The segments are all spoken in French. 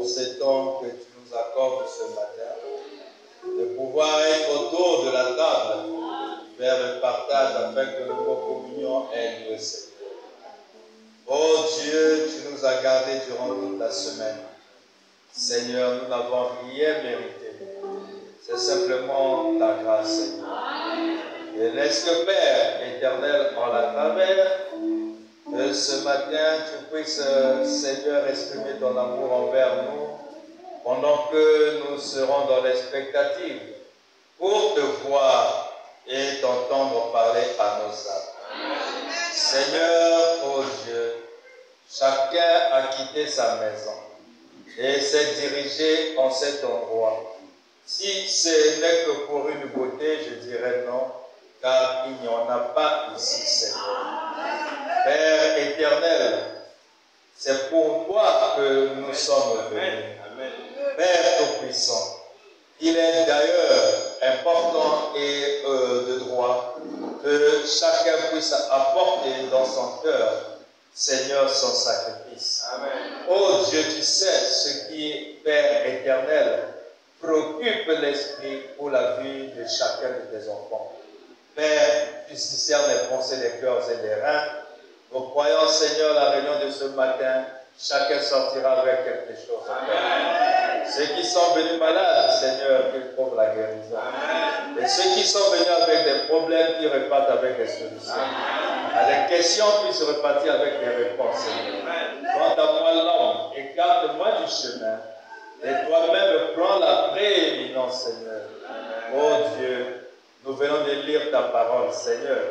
ce temps que tu nous accordes ce matin, de pouvoir être autour de la table, vers le partage afin que nos communions aient lieu, Seigneur. Oh Dieu, tu nous as gardés durant toute la semaine. Seigneur, nous n'avons rien mérité. C'est simplement ta grâce, Seigneur. Et laisse que Père éternel, en la travers, que ce matin, tu puisses, Seigneur, exprimer ton amour envers nous, pendant que nous serons dans l'expectative pour te voir et t'entendre parler à nos âmes. Seigneur, oh Dieu, chacun a quitté sa maison et s'est dirigé en cet endroit. Si ce n'est que pour une beauté, je dirais non, car il n'y en a pas ici, Seigneur. Père éternel, c'est pour toi que nous sommes venus. Père Tout-Puissant, il est d'ailleurs important et de droit que chacun puisse apporter dans son cœur, Seigneur, son sacrifice. Amen. Oh Dieu, tu sais ce qui, Père éternel, préoccupe l'esprit pour la vie de chacun de tes enfants. Père, tu discernes les pensées des cœurs et des reins. Nous croyons, Seigneur, la réunion de ce matin, chacun sortira avec quelque chose. Amen. Ceux qui sont venus malades, Seigneur, qu'ils trouvent la guérison. Amen. Et ceux qui sont venus avec des problèmes, qu'ils repartent avec des solutions. À des questions, puissent repartir avec des réponses, Seigneur. Quant à moi, l'homme, écarte-moi du chemin. Et toi-même, prends la prééminence, Seigneur. Oh Dieu, nous venons de lire ta parole, Seigneur.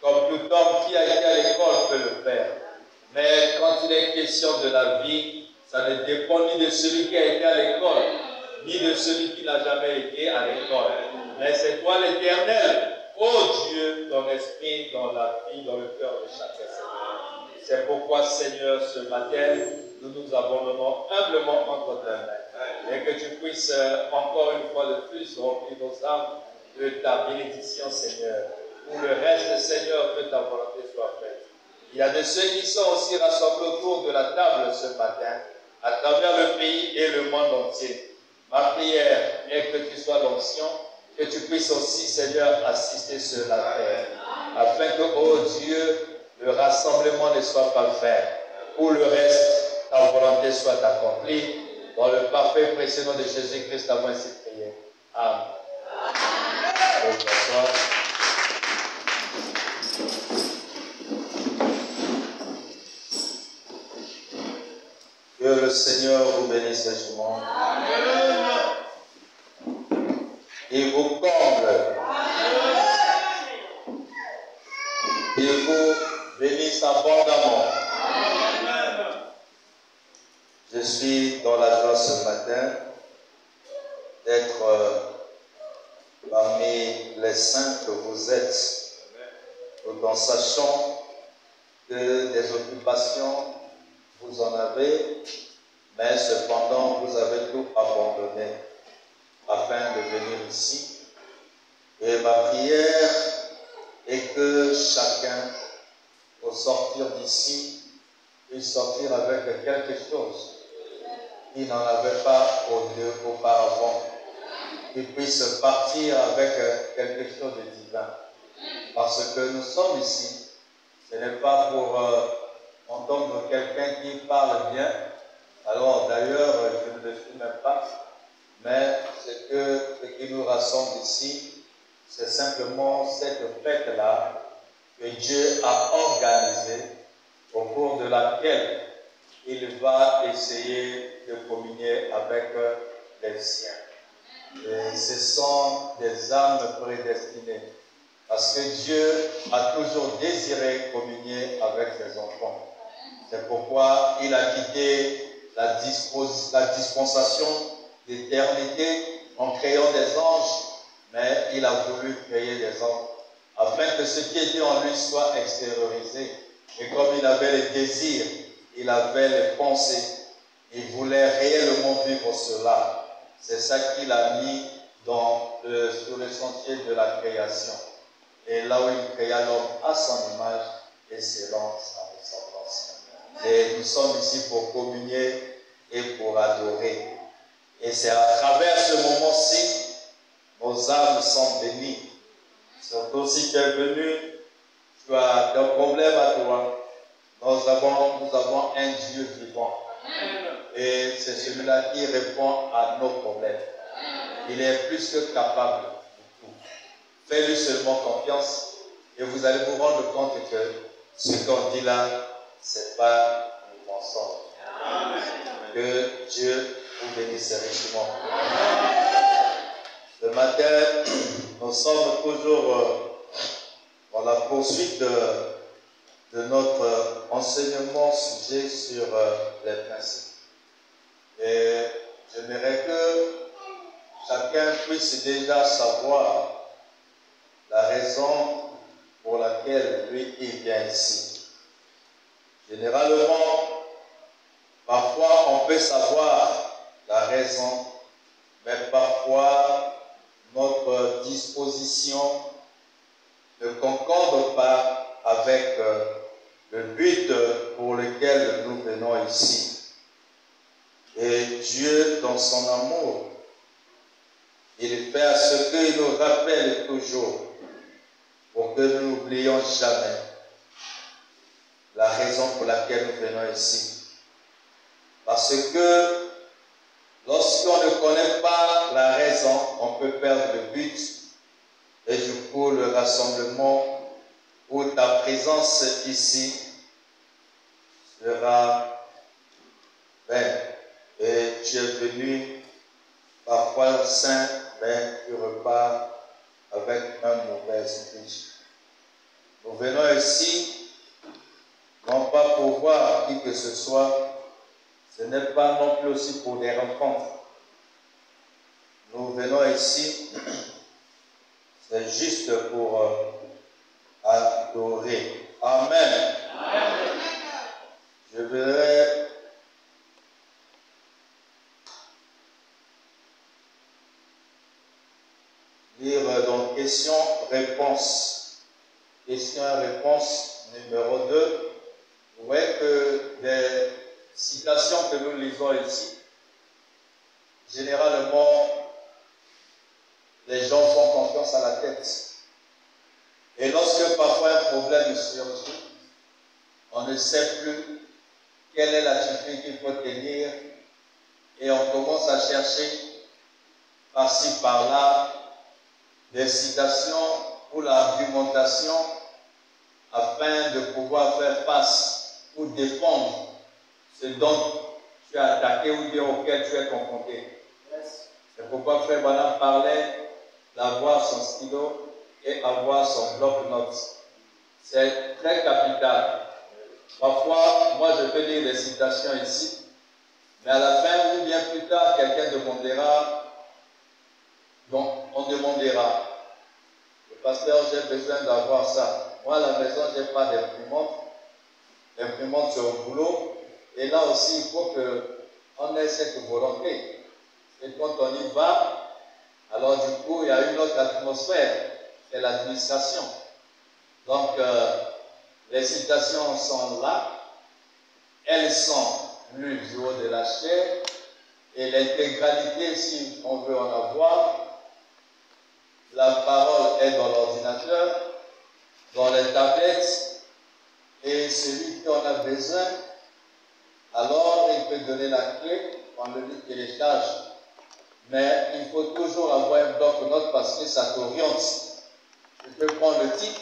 Comme tout homme qui a été à l'école peut le faire. Mais quand il est question de la vie, ça ne dépend ni de celui qui a été à l'école, ni de celui qui n'a jamais été à l'école. Mais c'est toi l'Éternel, oh Dieu, ton esprit dans la vie, dans le cœur de chacun. C'est pourquoi, Seigneur, ce matin, nous nous abandonnons humblement entre tes mains. Et que tu puisses encore une fois de plus remplir nos âmes de ta bénédiction, Seigneur. Pour le reste, Seigneur, que ta volonté soit faite. Il y a de ceux qui sont aussi rassemblés autour de la table ce matin, à travers le pays et le monde entier. Ma prière est que tu sois l'onction, que tu puisses aussi, Seigneur, assister sur la terre, afin que, oh Dieu, le rassemblement ne soit pas fait. Pour le reste, ta volonté soit accomplie. Dans le parfait précieux nom de Jésus-Christ, avons ainsi prié. Amen. Bonsoir. Que le Seigneur vous bénisse richement. Il vous comble. Il vous bénisse abondamment. Je suis dans la joie ce matin d'être parmi les saints que vous êtes, tout en sachant que des occupations vous en avez, mais cependant vous avez tout abandonné afin de venir ici. Et ma prière est que chacun, au sortir d'ici, puisse sortir avec quelque chose qu'il n'en avait pas auparavant, qu'il puisse partir avec quelque chose de divin. Parce que nous sommes ici, ce n'est pas pour entendre quelqu'un qui parle bien. Alors d'ailleurs, je ne le suis même pas, mais ce qui nous rassemble ici, c'est simplement cette fête-là que Dieu a organisée, au cours de laquelle il va essayer de communier avec les siens. Et ce sont des âmes prédestinées, parce que Dieu a toujours désiré communier avec ses enfants. C'est pourquoi il a quitté la dispensation d'éternité en créant des anges, mais il a voulu créer des hommes, afin que ce qui était en lui soit extériorisé. Et comme il avait les désirs, il avait les pensées, il voulait réellement vivre cela. C'est ça qu'il a mis sur le sentier de la création. Et là où il créa l'homme à son image et selon sa ressemblance. Et nous sommes ici pour communier et pour adorer. Et c'est à travers ce moment-ci, nos âmes sont bénies. Surtout si tu es venu, tu as un problème à toi. Nous avons un Dieu vivant. Et c'est celui-là qui répond à nos problèmes. Il est plus que capable de tout. Faites-lui seulement confiance et vous allez vous rendre compte que ce qu'on dit là, ce n'est pas un mensonge. Que Dieu vous bénisse richement. Ce matin, nous sommes toujours dans la poursuite de notre enseignement sujet sur les principes. Et j'aimerais que chacun puisse déjà savoir la raison pour laquelle lui, il vient ici. Généralement, parfois on peut savoir la raison, mais parfois notre disposition ne concorde pas avec le but pour lequel nous venons ici. Et Dieu, dans son amour, il fait à ce qu'il nous rappelle toujours, pour que nous n'oublions jamais la raison pour laquelle nous venons ici. Parce que lorsqu'on ne connaît pas la raison, on peut perdre le but. Et du coup, le rassemblement ou ta présence ici sera vaine. Et tu es venu parfois sain, mais tu repars avec un mauvais esprit. Nous venons ici, non pas pour voir qui que ce soit, ce n'est pas non plus aussi pour des rencontres. Nous venons ici, c'est juste pour adorer. Amen. Amen. Je voudrais lire dans question-réponse. Question-réponse numéro 2. Vous voyez que les citations que nous lisons ici, généralement, les gens font confiance à la tête. Et lorsque parfois un problème surgit, on ne sait plus quelle est l'attitude qu'il faut tenir et on commence à chercher par-ci, par-là, des citations ou l'argumentation afin de pouvoir faire face ou défendre ce dont tu as attaqué ou bien auquel tu es confronté. C'est pourquoi Frère Branham parlait d'avoir son stylo et avoir son bloc-notes. C'est très capital. Parfois, moi je peux lire des citations ici, mais à la fin ou bien plus tard, quelqu'un demandera, donc on demandera, le pasteur, j'ai besoin d'avoir ça. Moi à la maison, je n'ai pas d'imprimante. L'imprimante c'est au boulot. Et là aussi, il faut qu'on ait cette volonté. Et quand on y va, alors du coup, il y a une autre atmosphère, c'est l'administration. Donc, les citations sont là, elles sont lues du haut de la chair, et l'intégralité, si on veut en avoir, la parole est dans l'ordinateur, dans les tablettes, et celui qui en a besoin, alors il peut donner la clé, on le télécharge. Mais il faut toujours avoir un bloc-notes parce que ça t'oriente. Tu peux prendre le titre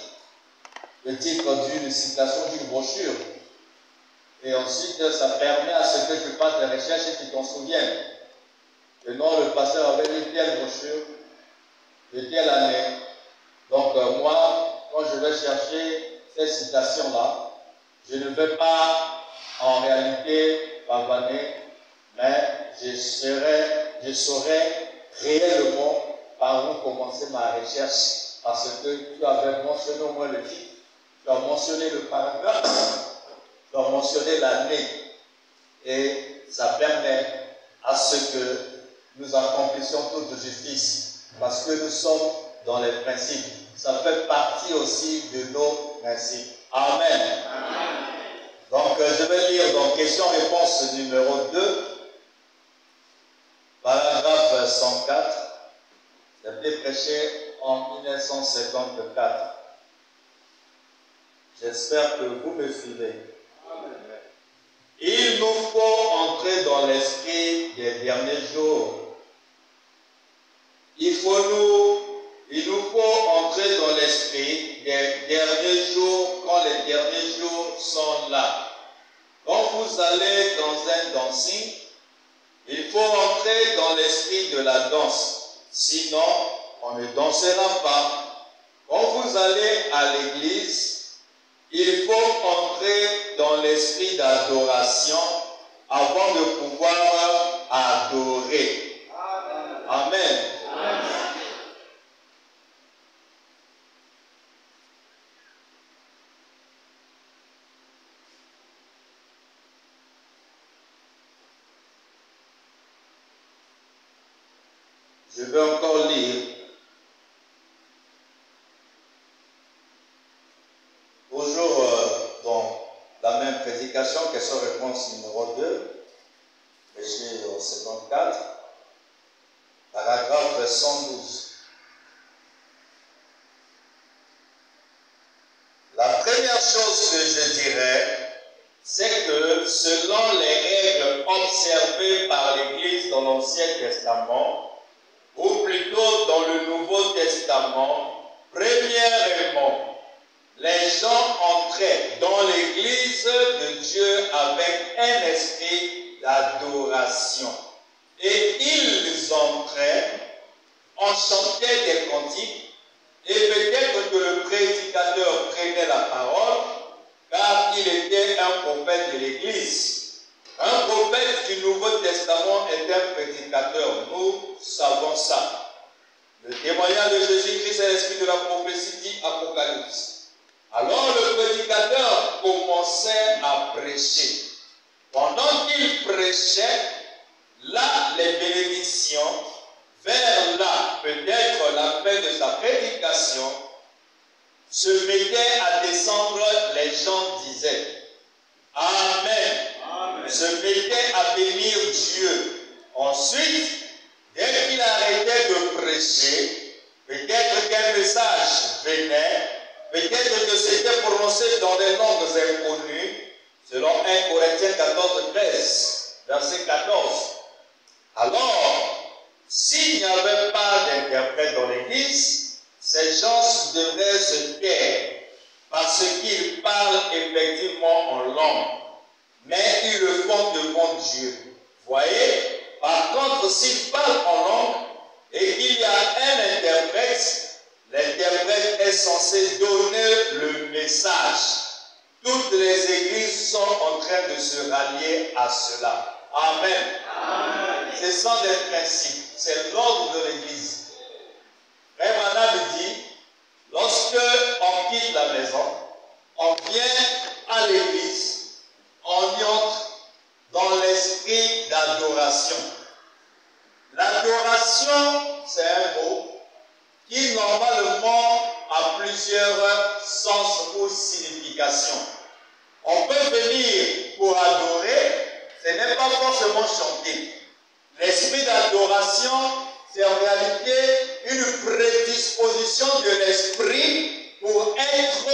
d'une citation d'une brochure. Et ensuite, ça permet à ce que tu fasses des recherches et que tu t'en souviennes. Et non, le pasteur avait lu telle brochure, de telle année. Donc, moi, quand je vais chercher ces citations-là, je ne vais pas en réalité pavaner, mais je saurais réellement par où commencer ma recherche. Parce que tu avais mentionné au moins le titre, tu as mentionné le paragraphe, tu as mentionné l'année. Et ça permet à ce que nous accomplissions toute justice. Parce que nous sommes dans les principes. Ça fait partie aussi de nos principes. Amen. Amen. Donc, je vais lire dans question-réponse numéro 2. 1964. J'ai été prêché en 1954. J'espère que vous me suivez. Il nous faut entrer dans l'esprit des derniers jours. Il nous faut entrer dans l'esprit des derniers jours quand les derniers jours sont là. Quand vous allez dans un dancing, il faut entrer dans l'esprit de la danse. Sinon, on ne dansera pas. Quand vous allez à l'église, il faut entrer dans l'esprit d'adoration avant de pouvoir adorer. Amen. Je vais encore lire. Toujours dans la même prédication, question-réponse numéro 2, péché 54, paragraphe 112. La première chose que je dirais, c'est que selon les règles observées par l'Église dans l'Ancien Testament, ou plutôt dans le Nouveau Testament, premièrement, les gens entraient dans l'Église de Dieu avec un esprit d'adoration. Et ils entraient, on chantait des cantiques, et peut-être que le prédicateur prenait la parole, car il était un prophète de l'Église. Un prophète du Nouveau Testament est un prédicateur. Nous savons ça. Le témoignage de Jésus-Christ est l'esprit de la prophétie dit Apocalypse. Alors le prédicateur commençait à prêcher. Pendant qu'il prêchait, là, les bénédictions, vers là, peut-être la fin de sa prédication, se mettaient à descendre, les gens disaient Amen. Amen. Se mettaient à bénir Dieu. Ensuite, dès qu'il arrêtait de prêcher, peut-être qu'un message venait, peut-être que c'était prononcé dans des langues inconnues, selon 1 Corinthiens 14, 13, verset 14. Alors, s'il n'y avait pas d'interprète dans l'Église, ces gens devraient se taire, parce qu'ils parlent effectivement en langue, mais ils le font devant Dieu. Voyez, par contre, s'ils parlent en langue et qu'il y a un interprète, l'interprète est censé donner le message. Toutes les églises sont en train de se rallier à cela. Amen. Amen. Ce sont des principes, c'est l'ordre de l'église. Frère Branham dit, lorsque on quitte la maison, on vient à l'église, on y entre dans l'esprit d'adoration. L'adoration, c'est un mot qui normalement a plusieurs sens ou significations. On peut venir pour adorer, ce n'est pas forcément chanter. L'esprit d'adoration, c'est en réalité une prédisposition de l'esprit pour être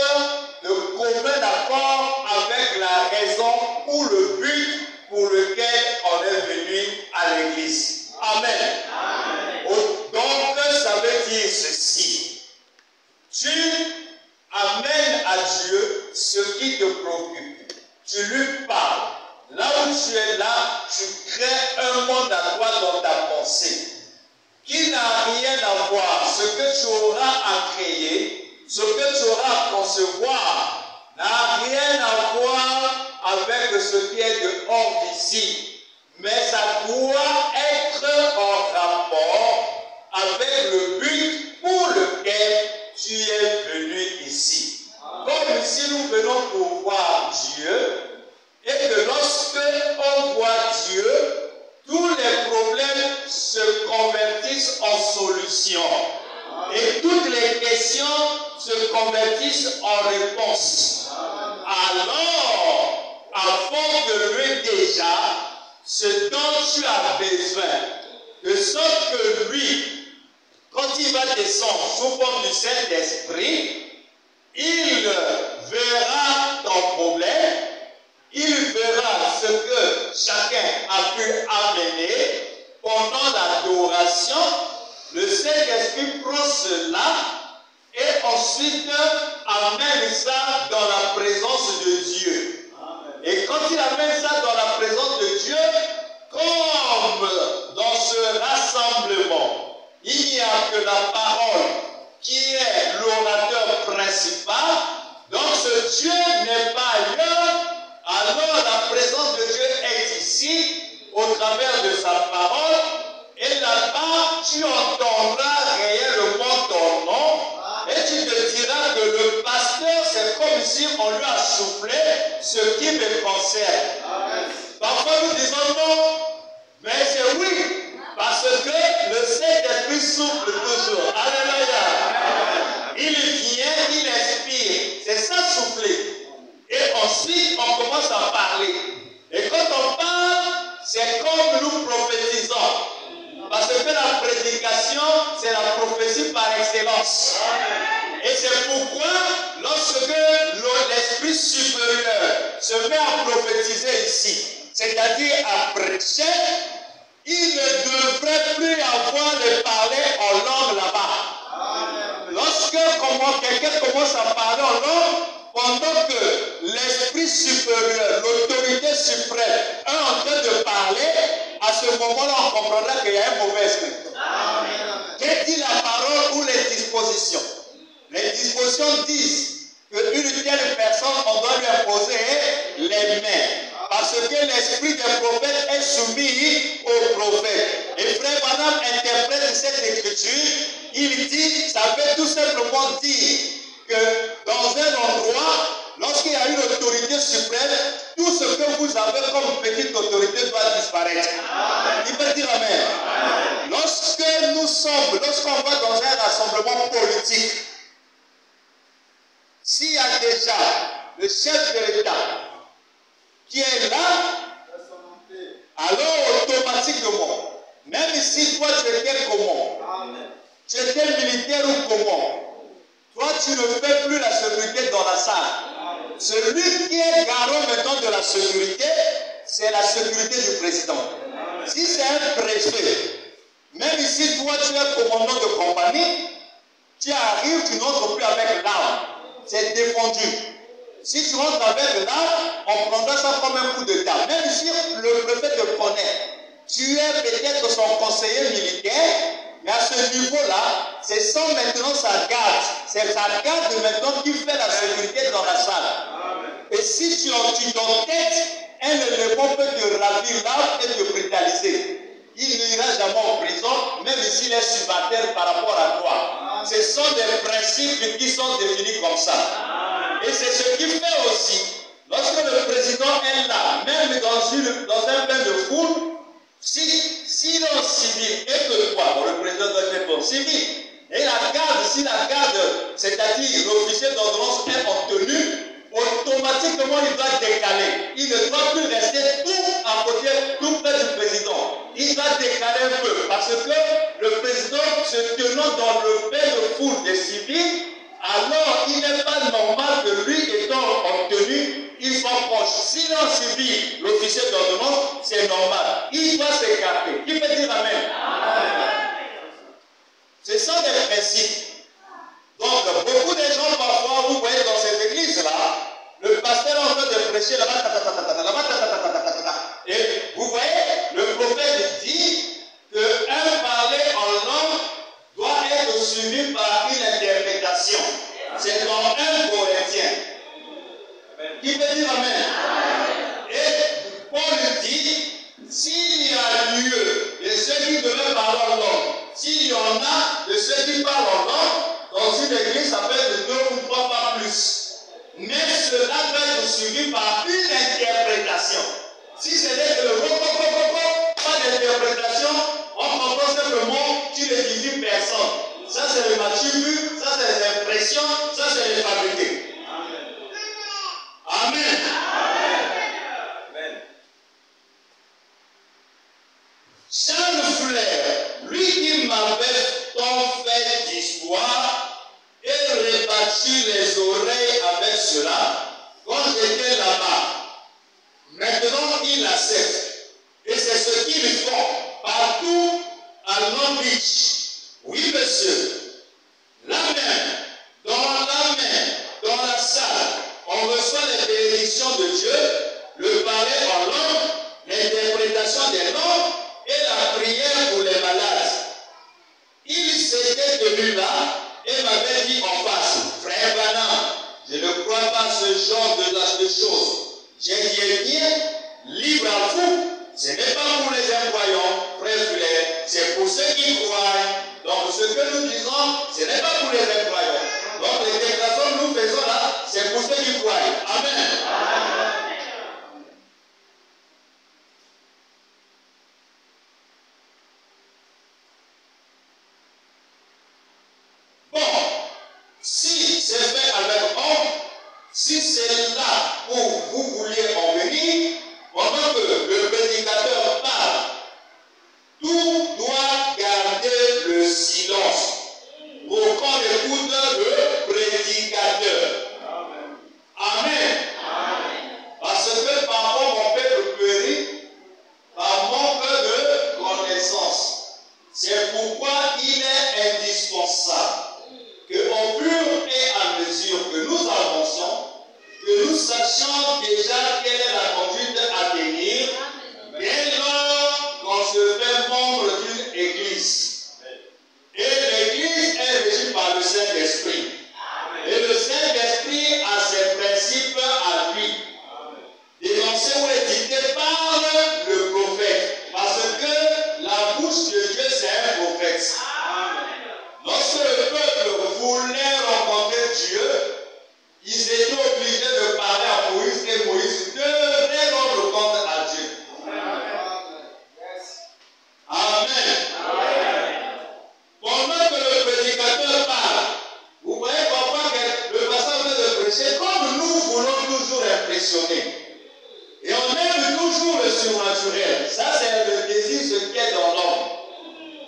de commun accord avec la raison ou le but pour lequel on est venu à l'église. Amen. Amen. Donc, ça veut dire ceci. Tu amènes à Dieu ce qui te préoccupe. Tu lui parles. Là où tu es là, tu crées un monde à toi dans ta pensée qui n'a rien à voir. Ce que tu auras à créer, ce que tu auras à concevoir, n'a rien à voir avec ce qui est dehors d'ici. Mais ça doit être en rapport avec le but pour lequel tu es venu ici. Comme si nous venons pour voir Dieu, et que lorsque on voit Dieu, tous les problèmes se convertissent en solutions. Et toutes les questions se convertissent en réponses. Alors, avant de lui déjà, ce dont tu as besoin, de sorte que que lui, quand il va descendre sous forme du Saint-Esprit, il verra ton problème, il verra ce que chacun a pu amener pendant l'adoration. Le Saint-Esprit prend cela et ensuite amène ça dans la présence de Dieu. Et quand il amène ça dans la présence de Dieu, comme dans ce rassemblement, il n'y a que la parole qui est l'orateur principal, donc ce Dieu n'est pas ailleurs, alors la présence de Dieu est ici, au travers de sa parole, et là-bas tu entendras réellement ton nom, et tu te diras que le pasteur, c'est comme si on lui a soufflé ce qui me concerne. Parfois nous disons non, mais c'est oui, parce que le Saint-Esprit souffle toujours. Alléluia. Il vient, il inspire. C'est ça souffler. Et ensuite, on commence à parler. Et quand on parle, c'est comme nous prophétisons. Parce que la prédication, c'est la prophétie par excellence. Et c'est pourquoi, lorsque l'esprit supérieur se met à prophétiser ici, c'est-à-dire à prêcher, il ne devrait plus avoir de parler en langue là-bas. Lorsque quelqu'un commence à parler en langue, pendant que l'esprit supérieur, l'autorité suprême est en train de parler, à ce moment-là, on comprendra qu'il y a un mauvais esprit. Qu'est-ce dit la parole ou les dispositions? Les dispositions disent qu'une telle personne, on doit lui imposer les mains. Parce que l'esprit des prophètes est soumis aux prophètes. Et Frère Branham interprète cette écriture. Il dit, ça veut tout simplement dire que dans un endroit, lorsqu'il y a une autorité suprême, tout ce que vous avez comme petite autorité doit disparaître. Il peut dire Amen. Lorsqu'on va dans un rassemblement politique, s'il y a déjà le chef de l'État qui est là, alors automatiquement, même si toi tu étais comment, tu étais militaire ou comment, toi tu ne fais plus la sécurité dans la salle. Celui qui est garant maintenant de la sécurité, c'est la sécurité du président. Si c'est un préfet, même si toi tu es commandant de compagnie, tu arrives, tu n'entres plus avec l'arme. C'est défendu. Si tu rentres avec l'arme, on prendra ça comme un coup de table. Même si le préfet te connaît, tu es peut-être son conseiller militaire, mais à ce niveau-là, c'est sans maintenant sa garde. C'est sa garde maintenant qui fait la sécurité dans la salle. Et si tu t'entêtes, un élément peut te ravir l'arme et te brutaliser. Il n'ira jamais en prison, même s'il est subalterne par rapport à toi. Ce sont des principes qui sont définis comme ça. Et c'est ce qui fait aussi, lorsque le président est là, même dans un bain de foule, s'il est en civil et que toi, le président doit être en civil, et la garde, si la garde, c'est-à-dire l'officier d'ordonnance est en tenue, automatiquement il doit décaler. Il ne doit plus rester tout à côté, tout près du président. Il doit décaler un peu parce que le président se tenant dans le bain de foule des civils, alors il n'est pas normal que lui étant en tenue, il soit proche. S'il est en civil, l'officier d'ordonnance, c'est normal. Il doit s'écarter. Qui peut dire Amen? Ce sont des principes. Donc, beaucoup de gens, parfois, vous voyez dans cette église-là, le pasteur est en train de prêcher là-bas, et vous voyez, le prophète dit qu'un parler en langue doit être suivi par une interprétation. C'est dans 1 Corinthiens. Qui peut dire Amen? Et Paul dit, s'il y a lieu de ceux qui devaient parler en langue, s'il y en a de ceux qui parlent en langue, dans une église, ça peut être 2 ou 3, pas plus. Mais cela doit être suivi par une interprétation. Si c'est que le pas d'interprétation, on comprend simplement tu ne dis personne. Ça c'est le mature, ça c'est les impressions, ça c'est les fabriqués. Amen. Amen. Amen. Chaque jeune frère, lui qui m'avait tant fait d'histoire et rebattu les oreilles avec cela, quand j'étais là-bas, maintenant il accepte. Et c'est ce qu'ils font partout à Long Beach. Oui, monsieur. La même, dans la salle, on reçoit les bénédictions de Dieu, le parler en langue, l'interprétation des langues et la prière pour les malades. Il s'était tenu là et m'avait dit en face, frère Branham, je ne crois pas ce genre de choses. J'ai dit, eh bien, libre à vous. Ce n'est pas pour les incroyants, frère, c'est pour ceux qui croient. Donc ce que nous disons, ce n'est pas pour les incroyants. Donc les déclarations que nous faisons là, c'est pour ceux qui croient. Amen. Bon, si c'est fait avec homme, si c'est là où vous vouliez en venir, pendant que le prédicateur parle, tout doit garder le silence pour qu'on écoute le prédicateur. Amen. Parce que parfois mon peuple périt par manque de connaissance. C'est pourquoi il est indispensable qu'au fur et à mesure que nous avançons, que nous sachions déjà quelle est la conduite à tenir dès lors qu'on se fait membre d'une église. Et l'église est régie par le Saint-Esprit. Et le Saint-Esprit a ses principes à lui, dénoncés ou édictés par le prophète. Parce que la bouche de Dieu, c'est un prophète. Lorsque le peuple voulait rencontrer Dieu, ils étaient obligés de parler à Moïse et Moïse devrait rendre compte à Dieu. Amen. Pendant que le prédicateur parle, vous voyez parfois que le pasteur de prêcher, comme nous voulons toujours impressionner. Et on aime toujours le surnaturel. Ça, c'est le désir, ce qui est dans l'homme.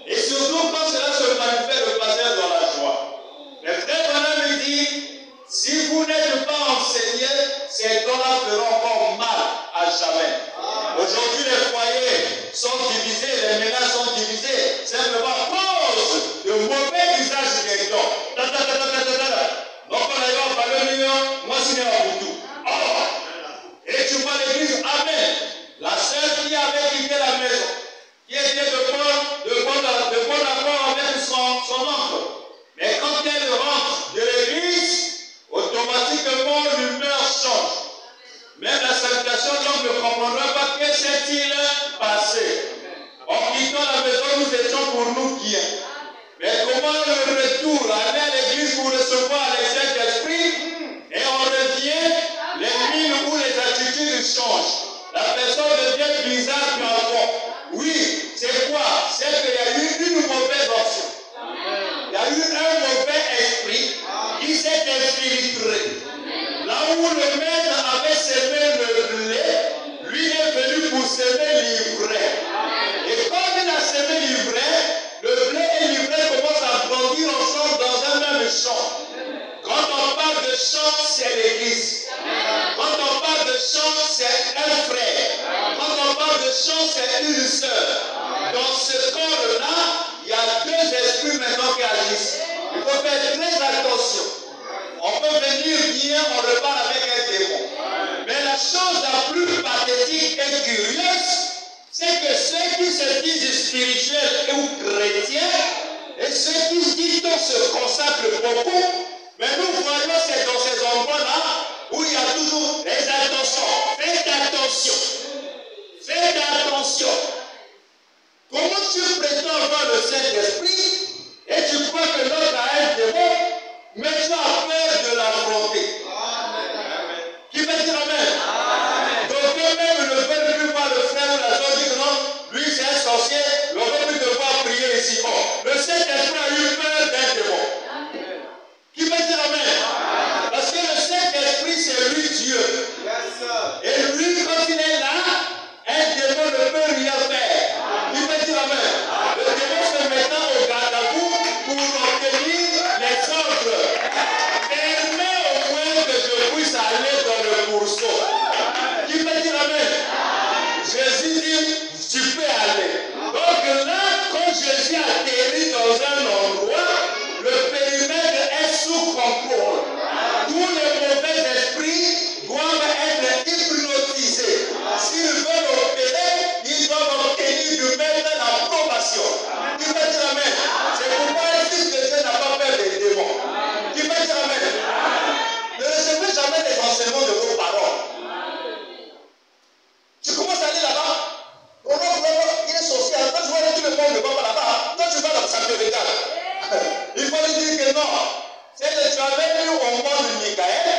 Et surtout quand cela se manifeste, le pasteur dans la joie. Le frère Branham me dit, si vous n'êtes pas enseigné, ces dons-là feront encore mal à jamais. Aujourd'hui, les foyers sont divisés, les ménages sont divisés, simplement à cause de mauvais usage des dons. Donc, on a eu un ballon, moi, je suis à Boutou. Et tu vois l'église, amen. La sœur qui avait quitté la maison, qui était de bon accord avec son oncle. Mais quand elle rentre de l'église, automatiquement l'humeur change. Même la salutation, l'homme ne comprendra pas que s'est-il passé. En quittant la maison, nous étions pour nous bien. Mais comment le retour, aller à l'église pour recevoir le Saint-Esprit, et on revient, les mines ou les attitudes changent. La personne devient bizarre puis avant. Oui, c'est quoi? C'est qu'il y a eu une mauvaise option. Il y a eu un mauvais esprit qui s'est infiltré. Là où le maître avait semé le blé, lui est venu pour semer l'ivraie. Et comme il a semé l'ivraie, le blé et l'ivraie commencent à grandir ensemble dans un même champ. Quand on parle de champ, c'est l'église. Quand on parle de champ, c'est un frère. Quand on parle de champ, c'est une sœur. Dans ce corps-là, il y a deux esprits maintenant qui agissent. Il faut faire très attention. On peut venir bien, on repart avec un démon. Mais la chose la plus pathétique et curieuse, c'est que ceux qui se disent spirituels ou chrétiens, et ceux qui se disent qu'on se consacrent beaucoup, mais nous voyons c'est dans ces endroits-là où il y a toujours les attentions. Faites attention. Faites attention. Comment tu prétends avoir le Saint-Esprit et tu crois que l'autre a un démon, mais tu as peur de l'affronter? Qui veut dire amen? Donc eux-mêmes ne veulent plus voir le frère ou la soeur, dit que non, lui c'est un sorcier, on ne veut plus devoir prier ici. Oh, le Saint-Esprit a eu peur d'un démon. Qui veut dire amen? Parce que le Saint-Esprit c'est lui Dieu. Et lui quand il est là, un démon ne peut rien faire. Qui veut dire amen? monde ne va pas là-bas. Toi, tu vas dans ça te regarde. Il faut lui dire que non. C'est que tu avais vu au monde de Michael,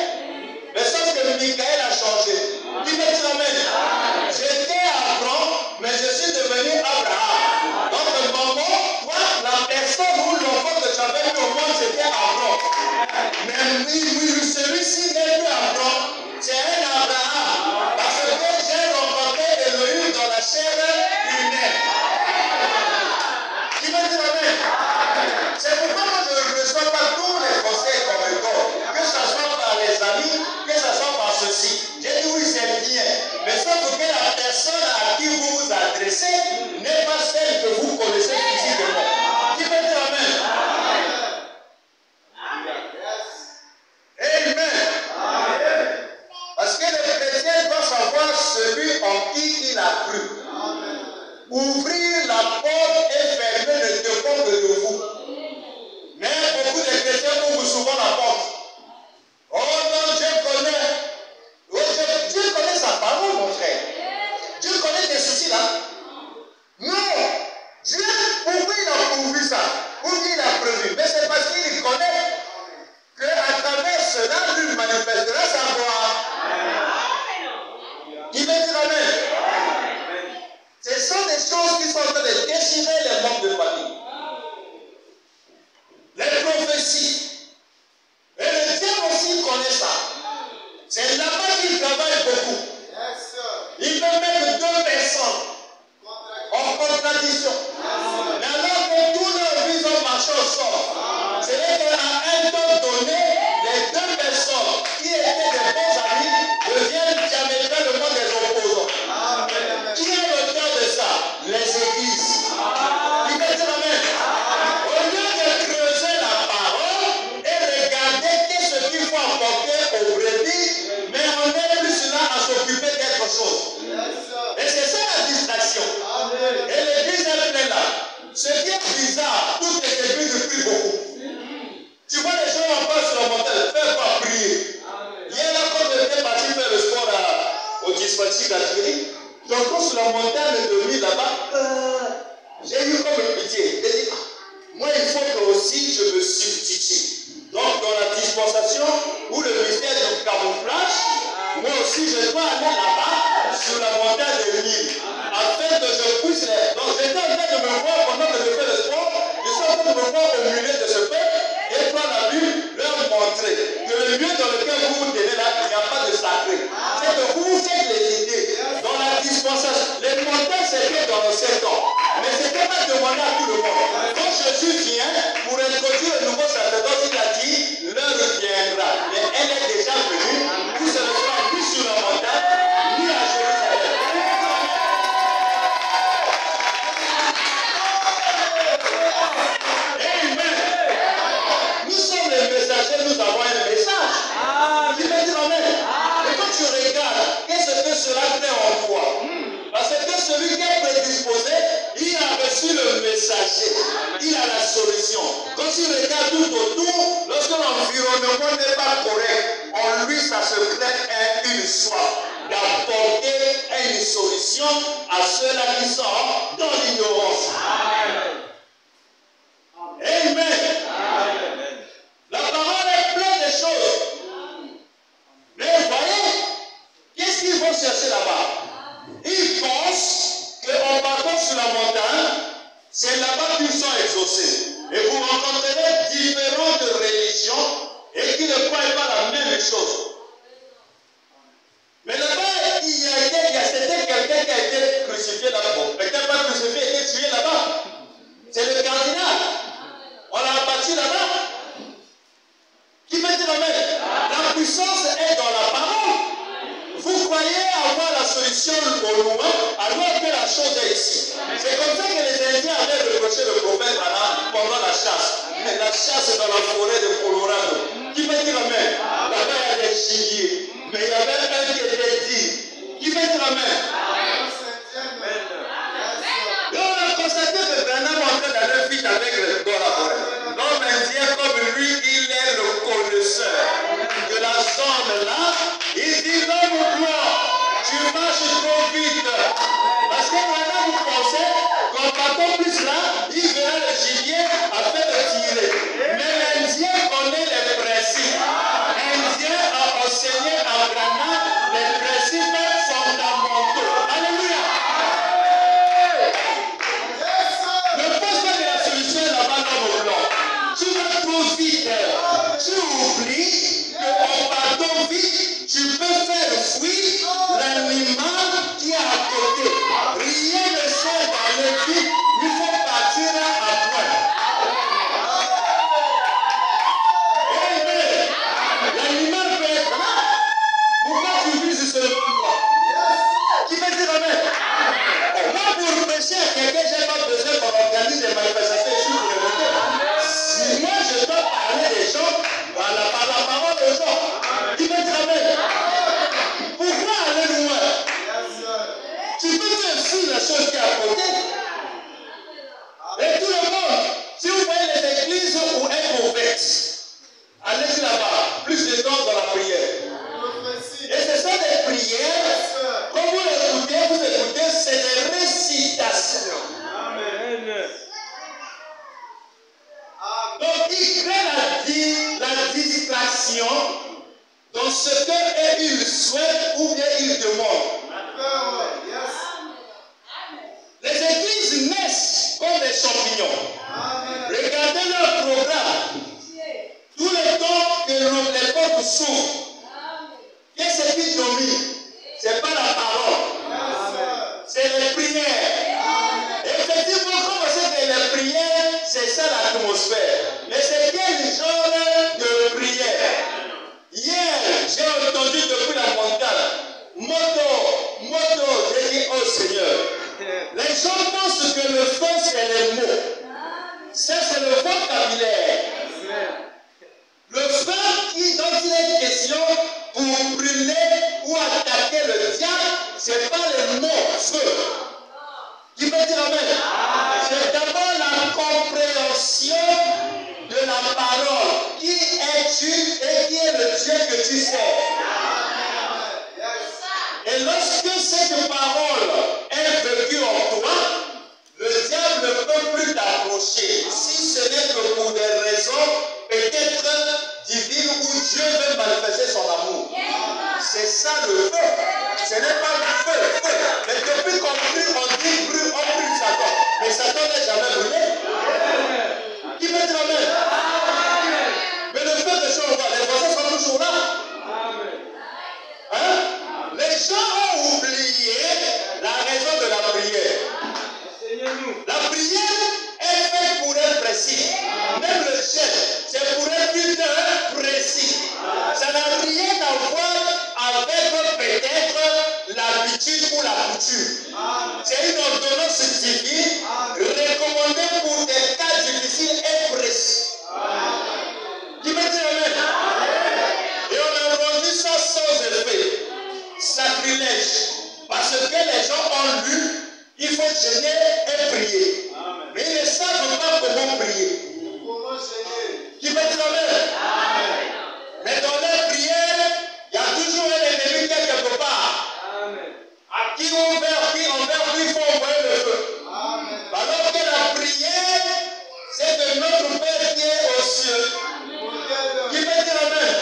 mais sauf que Michael a changé. Qui me dit amen? J'étais Abraham, mais je suis devenu Abraham. Donc, maman, toi, la personne ou l'enfant que tu avais vu au monde, c'était Abraham. Mais celui-ci n'est plus Abraham, c'est un Abraham. Parce que j'ai rencontré Elohim dans la chair humaine. Qui me dit amen? C'est pourquoi moi je ne reçois pas tous les conseils qu'on me donne, que ce soit par les amis, que ce soit par ceci. J'ai dit oui, c'est bien, mais sauf que la personne à qui vous vous adressez n'est pas celle que vous connaissez physiquement. Qui peut dire amen? Amen. Parce que le chrétien doit savoir celui en qui il a cru. Ouvrir la porte et fermer ne dépend que de vous. Mais beaucoup de chrétiens ouvrent souvent la porte. Oh non, Dieu connaît. Oh, Dieu connaît sa parole, mon frère. Dieu connaît tes soucis là. Non. Dieu, pourquoi il a pourvu ça? Pourquoi il a prévu? Mais c'est parce qu'il connaît qu'à travers cela, lui manifestera sa gloire. Il veut dire amen. Ce sont des choses qui sont en train de déchirer les membres de famille. Les prophéties. Et le diable aussi connaît ça. C'est là-bas qu'il travaille beaucoup. Il peut mettre deux personnes en contradiction. Mais alors que tous leurs vies ont marché au sort, c'est vrai qu'à un temps donné, les deux personnes qui étaient des bons amis deviennent diamétralement des opposants. Qui est l'auteur de ça? Les églises. Il veut dire amen. Au lieu de creuser la parole et regarder qu'est-ce qu'il faut apporter aux brebis, mais on est plus là à s'occuper d'autre chose. Et c'est ça la distraction. Et l'église est pleine là. Ce qui est bizarre, toutes les églises prient beaucoup. Tu vois les gens en bas sur la montagne, faire quoi prier? Hier là, quand j'étais parti faire le sport au dispatching d'Algérie, j'entends sur la montagne de nuit là-bas, j'ai eu comme une pitié. J'ai dit, moi il faut que aussi je me substitue. Donc dans la dispensation ou le mystère du camouflage, moi aussi je dois aller là-bas sur la montagne de Nil, afin que je puisse les... Donc j'étais en train de me voir pendant que je fais le sport, je suis en train de me voir au milieu de ce peuple et prendre la Bible, leur montrer que le lieu dans lequel vous vous tenez là, il n'y a pas de sacré. C'est que vous vous faites les idées. Dans la dispensation, les montagnes c'était dans l'ancien temps, mais ce n'était pas demandé à tout le monde. Quand Jésus vient pour introduire le nouveau sacerdoce, il a dit, l'heure viendra. Mais elle est déjà venue, vous ne serez pas ni sur la montagne, ni à Jérusalem. Amen. Nous sommes les messagers, nous avons un message. Qui veut dire amen. Et quand tu regardes, qu'est-ce que cela fait en toi? Parce que celui qui est prédisposé, il a reçu le messager. Il a la solution. Quand tu regardes tout autour, lorsque l'environnement n'est pas correct, en lui, ça se crée une soif d'apporter une solution à ceux-là qui sont dans l'ignorance. Amen. La parole est pleine de choses. Mais voyez, qu'est-ce qu'ils vont chercher là-bas? Ils pensent qu'en partant sur la montagne, c'est là-bas qu'ils sont exaucés. Et vous rencontrerez différentes religions et qui ne croient pas la même chose. Mais là-bas, c'était quelqu'un qui a été crucifié là-bas. Quelqu'un pas crucifié, a été tué là-bas. C'est le cardinal. On l'a abattu là-bas. Qui peut dire amen? La puissance est dans la parole. Vous croyez avoir la solution au loin, alors que la chose est ici. C'est comme ça que les Indiens avaient reproché le prophète pendant la chasse. Mais la chasse dans la forêt de Colorado. Qui peut dire amen? Là-bas, il y a des gibiers. Mais il y avait un qui était dit. Qui peut dire amen? Et on a constaté que Branham est en train d'aller vite avec dans la forêt. L'homme indien comme lui, il est le connaisseur de la zone là. Il dit l'homme blanc, tu marches trop vite. Parce que maintenant vous pensez qu'en partant encore plus là, il verra le gibier afin de tirer. Mais l'Indien connaît les principes. L'Indien a enseigné en Granada les principes fondamentaux. Alléluia. Ne pense pas que la solution est là-bas dans vos plans. Tu vas trop vite. Tu oublies qu'en partant vite, tu peux faire fuir l'animal qui est à côté. Rien ne sert dans le vide, il faut partir à point. L'animal peut être là. Pourquoi tu vises seulement moi? Qui peut dire amen? Moi, pour prêcher à quelqu'un, je n'ai pas besoin qu'on organise des manifestations ici pour les voter. Si moi, je dois parler des gens, par la parole des gens, qui peut dire amen? Pourquoi aller loin? Tu peux faire fuir la chose qui est à côté. Et tout le monde, si vous voyez les églises où elles convertent, allez-y là-bas, plus de temps dans la prière. Et ce sont des prières, comme vous écoutez, c'est des récitations. Amen. Donc il crée la distraction dans ce qu'il souhaite ou bien il demande. Les églises naissent comme des champignons. Regardez leur programme. Tout le temps que les portes s'ouvrent, qu'est-ce qui domine? Ce n'est pas la parole. C'est les prières. Effectivement, comme on sait que les prières, c'est ça l'atmosphère. Mais c'est quel genre de prière? Hier, j'ai entendu depuis la montagne, moto, j'ai dit, oh Seigneur, les gens pensent que le feu, c'est les mots. Ça, c'est le vocabulaire. Le feu dont il est question pour brûler ou attaquer le diable, ce n'est pas le mot feu. Qui peut dire amen? C'est d'abord la compréhension de la parole. Qui es-tu et qui est le Dieu que tu sais? Et lorsque cette parole est vécue en toi, le diable ne peut plus t'approcher. Si ce n'est que pour des raisons peut-être divines où Dieu veut manifester son amour. C'est ça le feu. Ce n'est pas le feu. Mais depuis qu'on brûle, on dit brûle, on brûle Satan. Mais Satan n'est jamais brûlé. Qui peut dire amen? Mais le feu de son roi, les voisins sont toujours là. Hein? Les gens ont oublié la raison de la prière. La prière est faite pour un principe. Même le jeûne, c'est pour un but précis. Ça n'a rien à voir avec peut-être l'habitude ou la coutume. C'est une ordonnance divine recommandée pour des cas difficiles et précis. Qui me dit amen? Et on a rendu ça sans effet. Sacrilège. Parce que les gens ont lu, il faut jeûner et prier. Mais ils ne savent pas comment prier. Qui me dit amen? Mais dans leur prière, il y a toujours un ennemi quelque part. À qui envers qui il faut envoyer le feu. Alors que la prière, c'est de notre Père qui est aux cieux. Qui peut dire amen?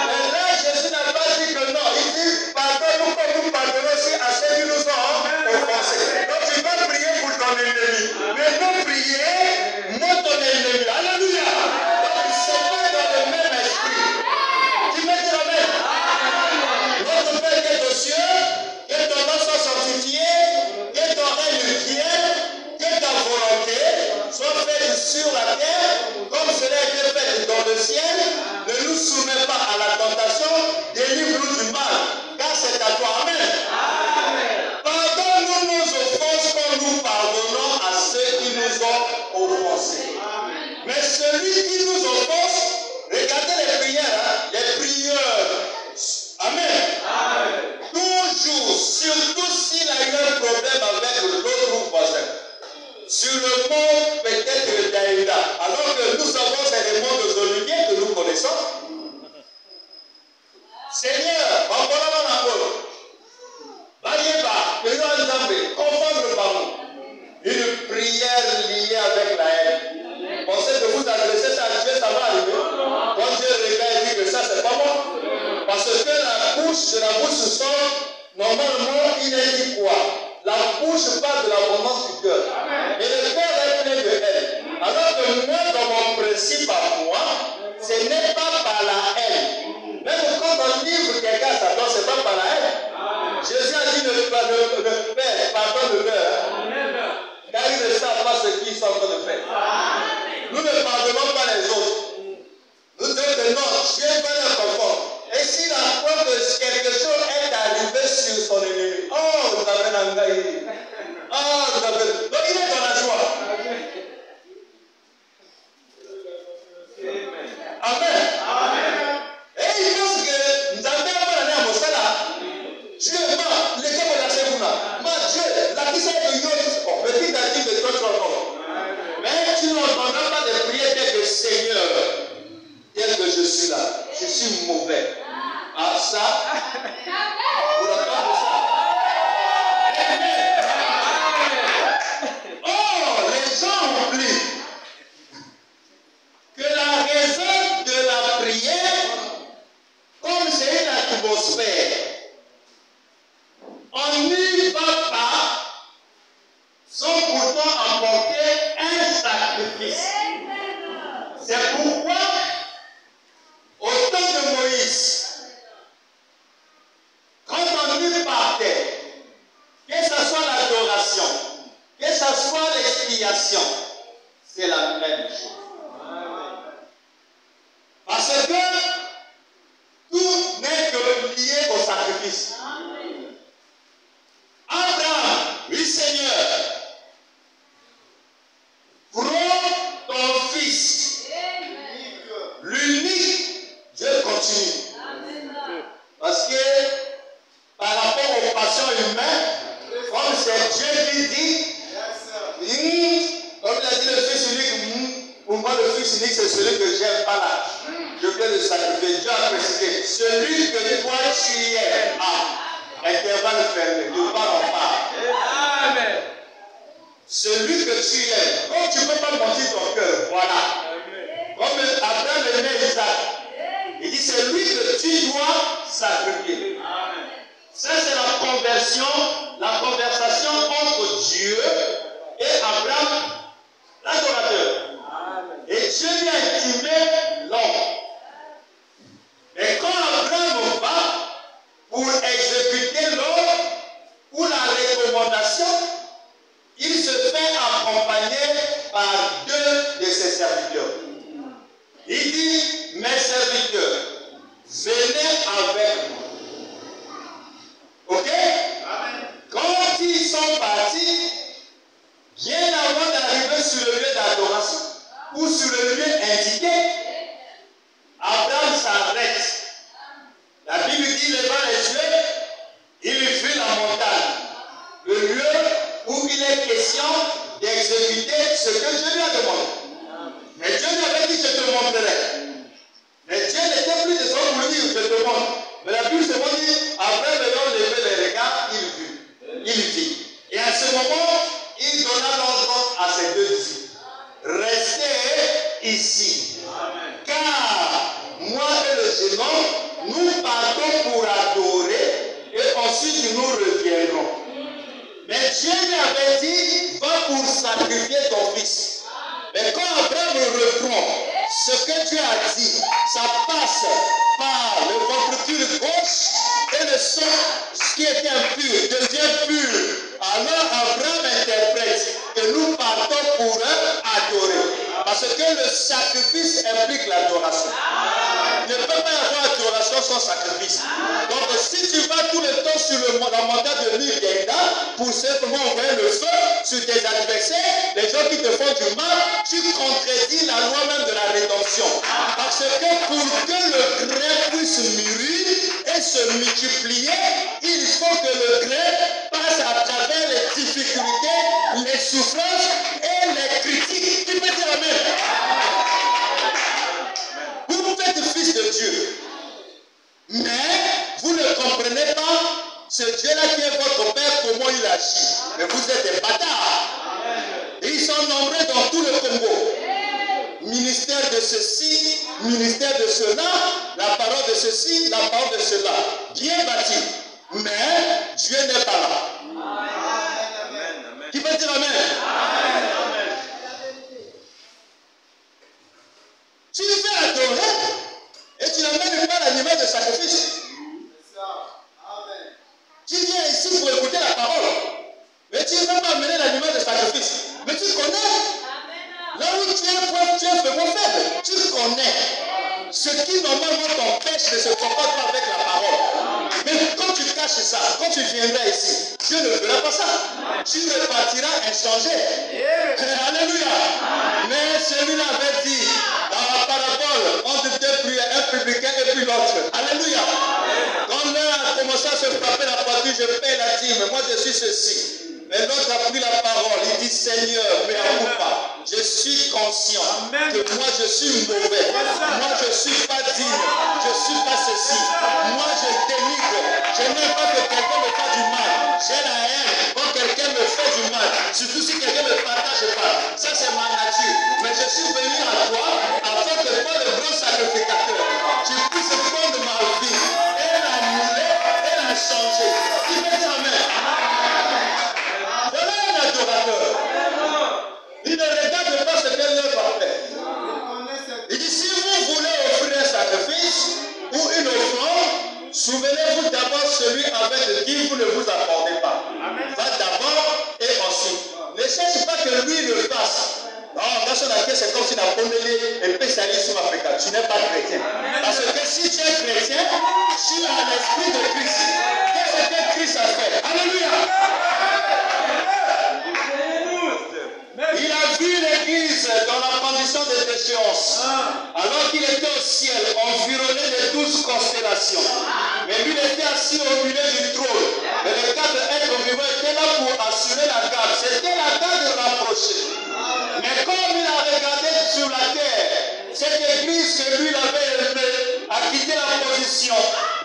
Mais là, Jésus n'a pas dit que non. Il dit, pardonne-nous comme nous pardonnons aussi à ceux qui nous ont offensés. Donc tu vas prier pour ton ennemi. Mais non prier, moi ton ennemi. Alléluia. Donc c'est pas dans le même esprit. Qui peut dire amen? Notre Père qui est aux cieux, que ton nom soit sanctifié, que ton règne vienne, que ta volonté soit faite sur la terre, comme cela a été fait dans le ciel. Ne nous soumets pas à la tentation, délivre-nous du mal, car c'est à toi. Amen. Pardonne-nous nos offenses comme nous pardonnons à ceux qui nous ont offensés. Mais celui qui nous offense, regardez les prières, les prières. Amen. Toujours, surtout s'il a eu un problème avec l'autre voisin. Sur le mont peut-être d'Aïda. Alors que nous savons c'est le mont de Olivier que nous connaissons. Seigneur, confondre par nous. Une prière la bouche sort, normalement, il est dit quoi? La bouche parle de l'abondance du cœur. Et le cœur est plein de haine. Alors que moi, dans mon principe à moi, ce n'est pas par la haine. Même quand on livre quelqu'un à Satan, ce n'est pas par la haine. Jésus a dit le Père pardonne-leur. Car ils ne savent pas ce qu'ils sont en train de faire. Nous ne pardonnons pas les autres. Nous disons que non, Dieu va leur confondre. Et s'il apprend que quelque chose est arrivé sur son ennemi, oh, vous avez l'engaï. Oh, vous avez. Donc il est dans la joie. Amen. Amen. Et il pense que nous avons pas l'année à Mossala. Dieu, ma, les gars, la seconde. Ma Dieu, la question est de Dieu. Bon, mais qui t'a dit de toi, tu entends. Mais tu n'entendras pas de prier tel que Seigneur. Tel que je suis là, je suis mauvais. Ah, ça, vous l'entendez ça? Oh, les gens oublient que la raison de la prière, comme c'est une atmosphère, on n'y va pas sans pourtant apporter un sacrifice. C'est pourquoi au temps de Moïse, quand on y partait, que ce soit l'adoration, que ce soit l'expiation, c'est la même chose. Parce que tout n'est que lié au sacrifice. Abraham, oui Seigneur, prends ton fils, l'unique. Dieu continue. Parce que par rapport aux passions humaines, comme c'est Dieu qui dit, comme il a dit le fils unique, pour moi le fils unique c'est celui que j'aime pas là. Je vais le sacrifier. Dieu a précisé, celui que toi tu es. Ah, intervalle fermé, de part en part. Amen. Celui que tu es. Comme tu ne peux pas mentir ton cœur, voilà. Comme Abraham aimait Isaac. Il dit, c'est lui que tu dois sacrifier. Ça, c'est la conversation entre Dieu et Abraham, l'adorateur. Et Dieu lui a intimé l'homme. Et quand Abraham va pour exécuter l'ordre ou la recommandation, il se fait accompagner par deux de ses serviteurs. Il dit, mes serviteurs, venez avec moi. Ok? Amen. Quand ils sont partis, bien avant d'arriver sur le lieu d'adoration ou sur le lieu indiqué, Abraham s'arrête. La Bible dit, levant les yeux, il vit la montagne, le lieu où il est question d'exécuter ce que Dieu lui a demandé. Mais Dieu lui avait dit, je te montrerai. Mais Dieu n'était plus de son pour lui dire, je te montre. Mais la Bible se dit, après ayant levé les regards, il vit. Et à ce moment, il donna l'ordre à ses deux disciples. Restez ici. Amen. Car moi et le jeune homme, nous partons pour adorer et ensuite nous reviendrons. Mais Dieu lui avait dit, va pour sacrifier ton fils. Mais quand Abraham reprend ce que Dieu a dit, ça passe par le ventricule gauche et le sang qui était impur devient pur. Alors Abraham interprète que nous partons pour adorer. Parce que le sacrifice implique l'adoration. Il ne peut pas y avoir adoration sans sacrifice. Donc si tu vas tout le temps sur la montagne de Nivenda pour simplement envoyer le feu sur tes adversaires, les gens qui te font du mal, tu contredis la loi même de la rédemption. Parce que pour que le grain puisse mûrir et se multiplier, il faut que le grain passe à travers les difficultés, les souffrances et les critiques. Tu peux dire amen. Vous êtes fils de Dieu. Mais vous ne comprenez pas ce Dieu-là qui est votre Père, comment il agit. Mais vous êtes des bâtards. Et ils sont nombreux dans tout le Congo. Ministère de ceci, ministère de cela. la parole de ceci, la parole de cela. Bien bâti. Mais Dieu n'est pas là. Qui peut dire amen? Tu fais adorer et tu n'amènes pas l'animal de sacrifice. Tu viens ici pour écouter la parole, mais tu ne vas pas amener l'animal de sacrifice. Mais tu connais. Là où tu es vraiment faible, tu connais ce qui normalement t'empêche de se comporter avec la parole. Mais quand tu caches ça, quand tu viendras ici, Dieu ne fera pas ça. Tu repartiras inchangé. Alléluia. Mais celui-là avait dit dans la parabole entre un publicain et puis l'autre. Alléluia. Quand l'un a commencé à se frapper la poitrine, je paie la dîme, moi je suis ceci. Mais l'autre a pris la parole, il dit Seigneur, mais à vous pas. Je suis conscient que moi je suis mauvais. Moi je ne suis pas digne. Je ne suis pas ceci. Moi je dénigre. Je n'aime pas que quelqu'un me fasse du mal. J'ai la haine quand quelqu'un me fait du mal. Surtout si quelqu'un ne me partage pas. Ça c'est ma nature. Mais je suis venu à toi afin que toi le grand sacrificateur, tu puisses prendre ma vie et l'annuler et la changer. Tu veux dire amen? Voilà un adorateur. Il ne regarde pas ce que l'autre a fait. Il dit, si vous voulez offrir un sacrifice ou une offrande, souvenez-vous d'abord celui avec qui vous ne vous accordez pas. Va d'abord et ensuite. Ne cherche pas que lui le fasse. Non, dans son accueil, c'est comme si la condamné et spécialiste sur Africa. Tu n'es pas chrétien. Parce que si tu es chrétien, tu as l'esprit de Christ. Qu'est-ce que Christ a fait? Alléluia! Il a vu l'Église dans la condition de déchéance, alors qu'il était au ciel, environné de 12 constellations. Mais lui, il était assis au milieu du trône. Mais les 4 êtres vivants étaient là pour assurer la garde. C'était la garde rapprochée. Mais comme il a regardé sur la terre, cette Église que lui avait aimée a quitté la position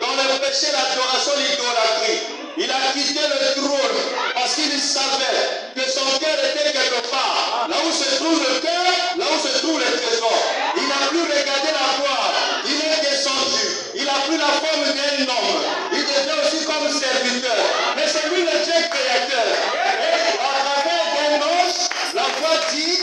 dans le péché, l'adoration, l'idolâtrie. Il a quitté le trône parce qu'il savait que son cœur était quelque part. Là où se trouve le cœur, là où se trouve le trésor. Il n'a plus regardé la gloire. Il est descendu. Il a pris la forme d'un homme. Il devient aussi comme serviteur. Mais c'est lui le Dieu créateur. Et à travers d'un ange, la voix dit,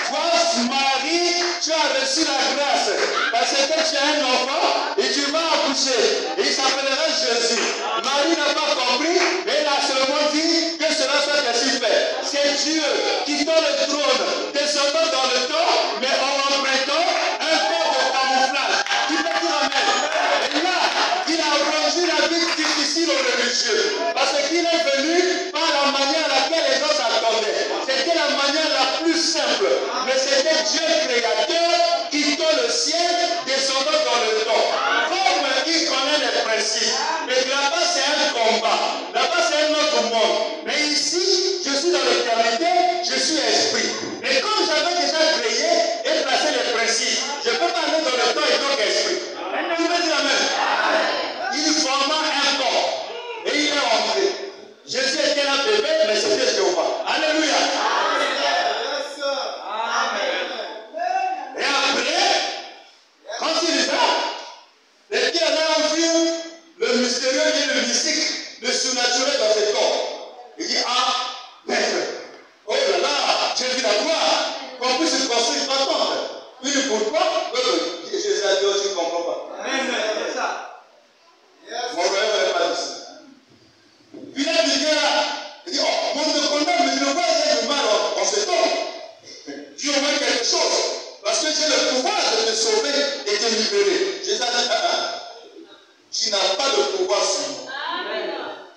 toi, Marie, tu as reçu la grâce. Parce que tu as un enfant et tu vas accoucher. Et il s'appellera Jésus. Marie n'a pas compris, mais elle a seulement dit que cela soit ainsi fait. C'est Dieu qui donne le trône, descendant dans le temps, mais en empruntant un corps de camouflage. Qui peut dire amen? Et là, il a rendu la vie difficile aux religieux. Parce qu'il est venu par la manière à laquelle les gens s'attendaient. C'était la manière la plus simple. Mais c'était Dieu créateur qui donne le ciel, descendant dans le temps. Comme il connaît les principes. Mais là-bas, c'est un combat. Là-bas, c'est un autre monde. Mais ici, je suis dans l'éternité, je suis esprit. Et comme j'avais déjà créé et placé les principes, je ne peux pas aller dans le temps et donc esprit. Tu veux dire amen? Il forma un corps. Et il est entré. Jésus était là bébé, mais c'était Jéhovah. Alléluia. Et après, quand il est là, les qui allaient vu le mystérieux et le mystique, le surnaturel dans ses corps. Il dit, ah, maître, oh là là, j'ai vu la gloire, qu'on puisse construire une patente. Il dit, pourquoi? Jésus a dit, oh, tu ne comprends pas. C'est ça. Mon royaume n'est pas ici. Puis là, il vient là, il dit, oh, mon te condamne, mais je ne vois rien de mal en ce temps. Tu auras quelque chose, parce que j'ai le pouvoir de te sauver et de te libérer. Jésus a dit, tu n'as pas de pouvoir sur moi.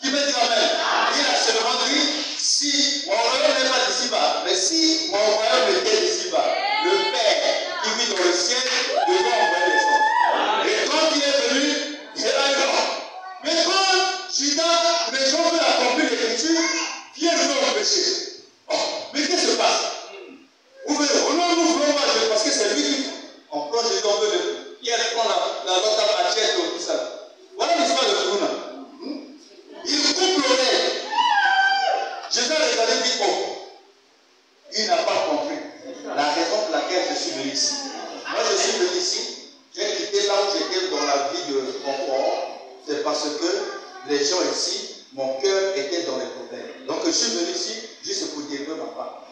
Qui veut dire amen? Il a seulement dit, si mon royaume n'est pas d'ici-bas, mais si mon royaume était d'ici-bas, le Père qui vit dans le ciel devait envoyer les hommes. Et quand il est venu, il a dit non. Mais quand Judas, les gens veulent accomplir l'écriture, Pierre veut empêcher. Oh, mais qu'est-ce qui se passe? Vous voulez, oh non, nous voulons pas, parce que c'est lui qui on prend Jésus, on veut le. Pierre prend la nota machette ou tout ça. Voilà l'histoire de Bruna. Il coupe l'oreille. Jésus a regardé et dit, oh, il n'a pas compris la raison pour laquelle je suis venu ici. Moi, je suis venu ici, j'ai quitté là où j'étais dans la c'est parce que les gens ici, mon cœur était dans les problèmes. Donc je suis venu ici juste pour délivrer ma femme.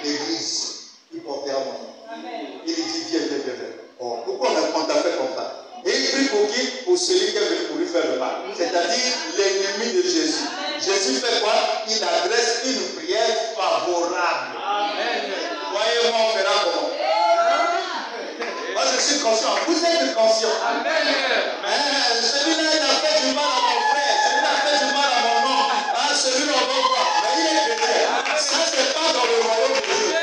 L'église, il portera mon nom. Il dit viens. Oh, pourquoi on t'a fait comme ça? Et il prie pour qui? Pour celui qui est venu pour lui faire le mal. C'est-à-dire l'ennemi de Jésus. Jésus fait quoi? Il adresse une prière favorable. Voyez-moi, on fera comment? Moi je suis conscient. Vous êtes conscient. Celui-là il a fait du mal à mon frère. Celui-là a fait du mal à mon nom. Ah, celui-là on va voir. Mais il est chrétien. Ça c'est pas dans le royaume de Dieu.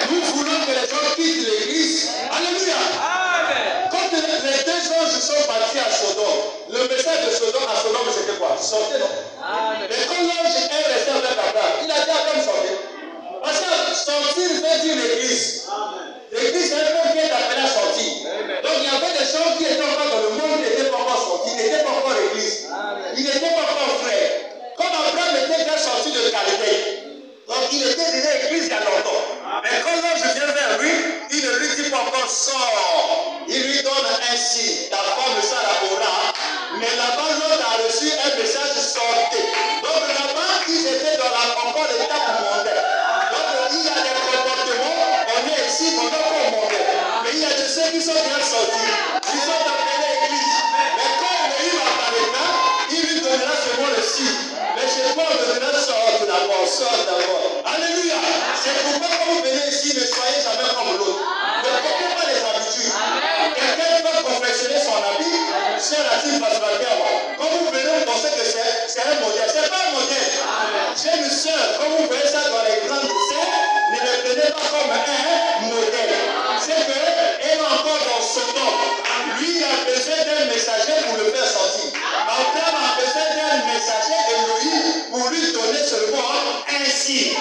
Nous voulons que les gens quittent l'église. Alléluia. Quand les deux anges sont partis à Sodome, le message de Sodome à Sodome c'était quoi? Sortez, non? Mais quand l'ange est resté avec Abraham, il a dit à Abraham sortir. Parce que sortir veut dire l'église. L'église c'est un peu qui est appelé à sortir. Donc il y avait des gens qui étaient encore dans le monde, qui n'étaient pas encore sortis, qui n'étaient pas encore l'église. Ils n'étaient pas encore frères. Comme Abraham était déjà sorti de Chaldée, donc il était déjà l'église il y a longtemps. Mais quand l'ange vient vers lui, il ne lui dit pas encore sort. Il lui donne un signe. Ta femme ça la aura. Mais là-bas, l'autre a reçu un message sortez. Donc là-bas, ils étaient dans encore l'étape mondaine. Donc il y a des comportements, on est ici, on n'est pas mondain. Mais il y a de ceux qui sont bien sortis. Ils sont appelés l'église. Mais quand il apparaît là, il lui donnera seulement le signe. Mais chez toi, on donnera sort d'abord. Alléluia. C'est pourquoi quand vous venez ici, ne soyez jamais comme l'autre. Ne copiez pas les habitudes. Quelqu'un peut confectionner son habit, c'est relatif à ce bien. Quand vous venez, vous pensez que c'est un modèle. Ce n'est pas un modèle. J'ai une soeur, quand vous voyez ça dans les grandes scènes, ne le prenez pas comme un modèle. C'est qu'elle est encore dans ce temps. Lui, il a besoin d'un messager pour le faire sortir. Abraham a besoin d'un messager Elohim pour lui donner seulement un signe.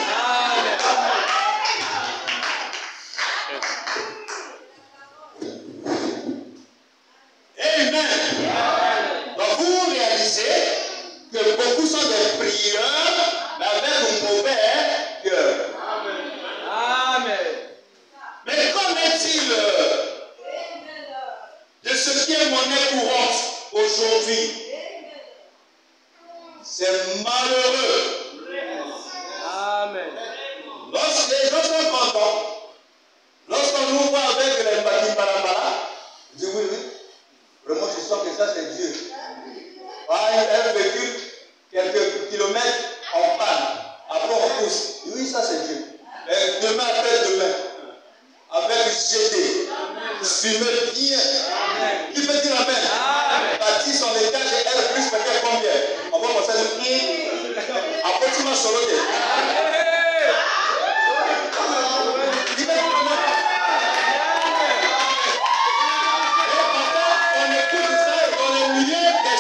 Amen. Donc vous réalisez que beaucoup sont des prieurs, mais avec un mauvais cœur. Amen. Mais qu'en est-il de ce qui est monnaie courante aujourd'hui? C'est malheureux. Amen. Lorsque les gens sont contents, lorsqu'on nous voit avec les Mbaki-Parambara, je dis oui. Vraiment, je sens que ça c'est Dieu. Un véhicule, quelques kilomètres en panne. Après on pousse. Oui, ça c'est Dieu. Et demain après demain, avec GD, fumer bien. Qui peut dire amen? Bâtir son étage et elle plus peut-être combien? On va penser à après tu vas soloter.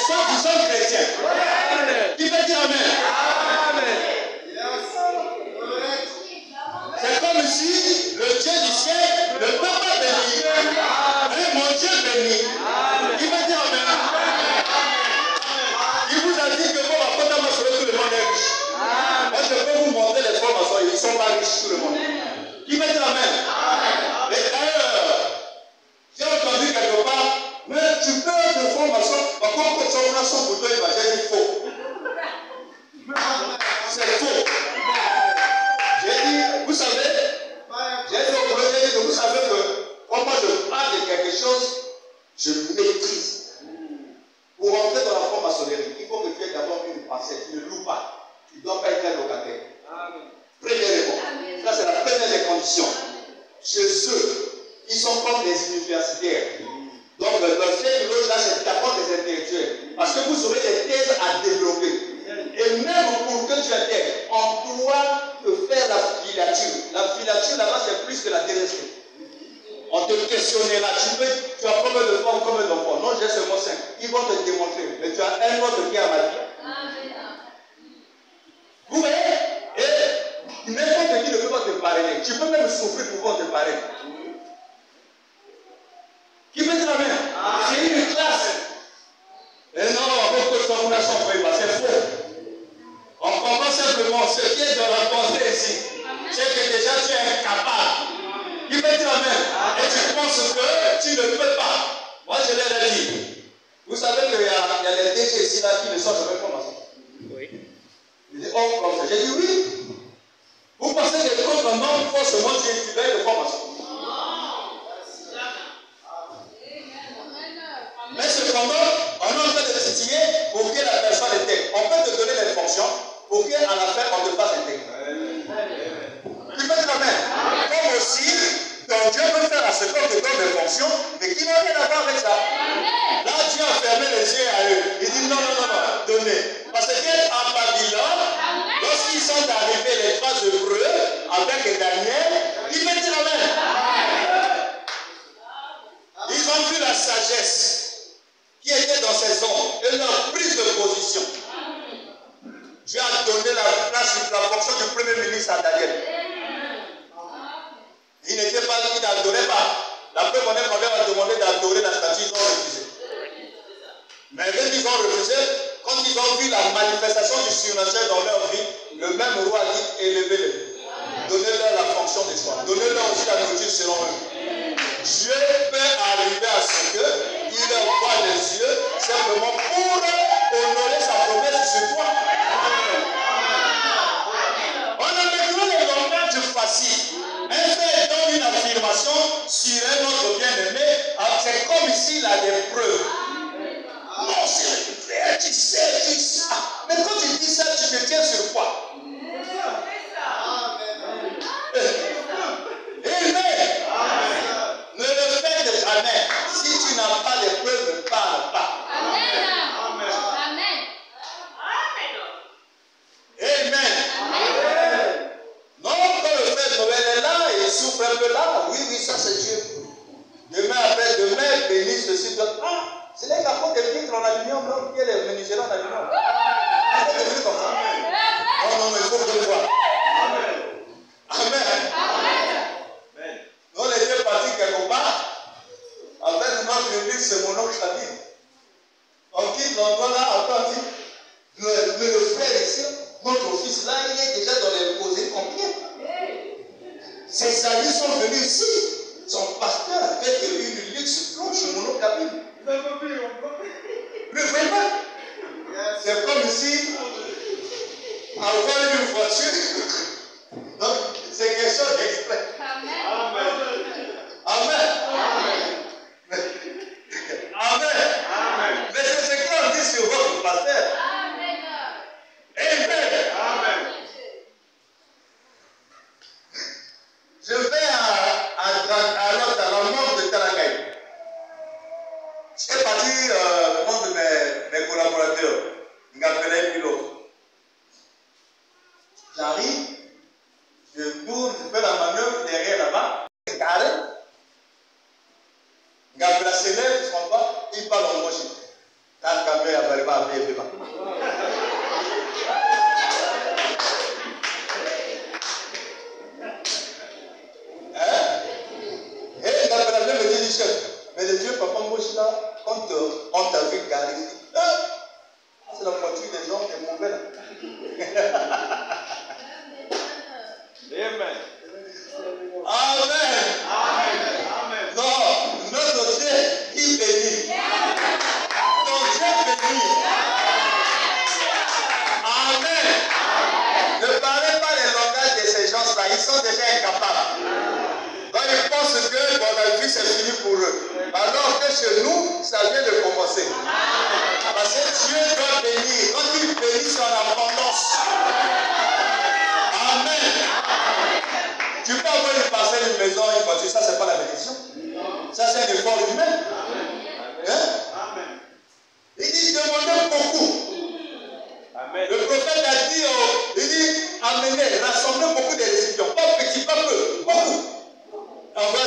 Qui sont chrétiens. Qui veut dire amen? C'est comme si le Dieu du ciel, le papa béni, et mon Dieu béni. Qui veut dire amen? Il vous a dit que bon, après tout le monde est riche. Moi, je peux vous montrer les formations, ils ne sont pas riches, tout le monde. Qui veut dire amen? Et d'ailleurs, j'ai entendu quelque part, mais tu peux être de formation, par contre, quand tu as une formation pour toi, il va dire faux. C'est faux. J'ai dit, vous savez, j'ai dit au projet, vous savez que quand moi je parle de quelque chose, je maîtrise. Pour rentrer dans la franc-maçonnerie, il faut que tu aies d'abord une pensée, tu ne loues pas. Tu ne dois pas être un locataire. Premièrement, ça c'est la première des conditions. Chez eux, ils sont comme des universitaires. Donc, le fait de l'autre là, c'est d'abord des intellectuels. Parce que vous aurez des thèses à développer. Et même pour que tu intègres, on doit te faire la filature. La filature là-bas, c'est plus que la DRSP. On te questionnera. Tu as combien de femmes, combien d'enfants? Non, j'ai seulement 5. Ils vont te démontrer. Mais tu as un autre qui a ma vie. Vous voyez? Et n'importe qui ne peut pas te parrainer. Tu peux même souffrir pour qu'on te parraine. Qui peut dire amen? C'est une classe. Et non, votre formation, c'est faux. On comprend simplement ce qui est dans la pensée ici. C'est que déjà tu es incapable. Qui peut dire amen? Et tu penses que tu ne peux pas. Moi je l'ai dit. Vous savez qu'il y a des déchets ici là qui ne sont jamais francs-maçons. Oui. Il dit, oh, comme ça. J'ai dit oui. Vous pensez que contre un homme, forcément, tu es titulaire de franc-maçon. Mais cependant, on est en train de titiller pour que la personne intègre. On peut te donner les fonctions pour qu'à la fin, on te fasse intégrer. Tu peux dire amen. Comme aussi, donc Dieu peut faire à ce qu'on te donne des fonctions, mais qui n'ont rien à voir avec ça. Là, Dieu a fermé les yeux à eux. Il dit non, donnez. Parce qu'en Babylone, lorsqu'ils sont arrivés, les 3 Hébreux, avec Daniel, ils peut dire amen. Ils ont vu la sagesse qui était dans ces hommes et leur prise de position. Dieu a donné la fonction du premier ministre à Daniel. Il n'adorait pas. La preuve, on leur a demandé d'adorer la statue, ils ont refusé. Mais même ils ont refusé, quand ils ont vu la manifestation du surnaturel dans leur vie, le même roi a dit élevez-les. Donnez-leur la fonction des soins. Donnez-leur aussi la nourriture selon eux. Dieu peut arriver à ce qu'il leur voit les yeux simplement pour honorer sa promesse sur toi. On a maintenant les langages faciles. Un fait donne une affirmation sur un autre bien-aimé. C'est comme ici, il a des preuves. Non, c'est vrai, tu sais. Mais quand tu dis ça, tu te tiens sur quoi? Amen. Ne le faites jamais. Si tu n'as pas de preuves, ne parle pas. Amen. Non, quand le frère Noël est là, il souffre un peu là. Oui, ça c'est Dieu. Demain, après demain, bénis ceci. Ce n'est qu'à cause des vitres en aluminium, non, qui est les menuiseries en aluminium. C'est devenu comme ça. Non, il faut que je vois. Amen. Nous, on était partis quelque part. En fait, notre église, c'est mon oncle Chabi. On quitte l'endroit là, après on dit, le frère ici, notre fils là, il est déjà dans les posées combien? Ses amis sont venus ici. Son pasteur avec une luxe blanche chez mon oncle Chabi. Le vrai pas. C'est comme ici, avoir une voiture. Donc, c'est quelque chose d'exprès. Amen. Mais c'est ce qu'on dit sur votre pasteur. Amen. Je vais à la mort de Talakaï. J'ai parti prendre mes collaborateurs. Je m'appelais un pilote. J'arrive, je tourne, je fais la manœuvre derrière là-bas, c'est carré. La célèbre, je ne comprends pas, il parle en moche. La caméra va pas bien, pas. Et il me dit, chef, mais le Dieu, papa moche là, quand on t'a vu garer, c'est la voiture des gens qui est mauvais là. Amen. Non, notre Dieu, il bénit. Ton Dieu bénit. Amen. Ne parlez pas les langages de ces gens-là, ils sont déjà incapables. Donc ils pensent que la vie c'est fini pour eux. Alors que chez nous, ça vient de commencer. Parce que Dieu doit bénir. Quand il bénit, c'est en abondance. Amen. Tu peux avoir une parcelle, une maison, une voiture, ça c'est pas la bénédiction. Ça c'est un effort humain. Il dit demandez beaucoup. Amen. Le prophète a dit, il dit amenez, rassemblez beaucoup de récipients. Pas petit, pas peu, beaucoup. En vrai,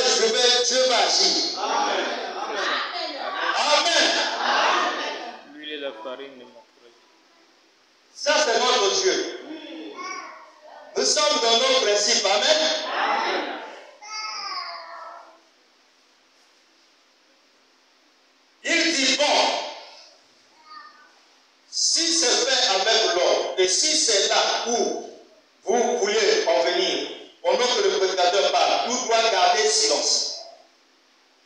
Dieu va agir. Amen. L'huile et la farine ne manquent pas. Ça c'est notre Dieu. Nous sommes dans nos principes. Amen. Il dit bon, si c'est fait avec l'or, et si c'est là où vous voulez en venir, pendant que le prédicateur parle, tout doit garder silence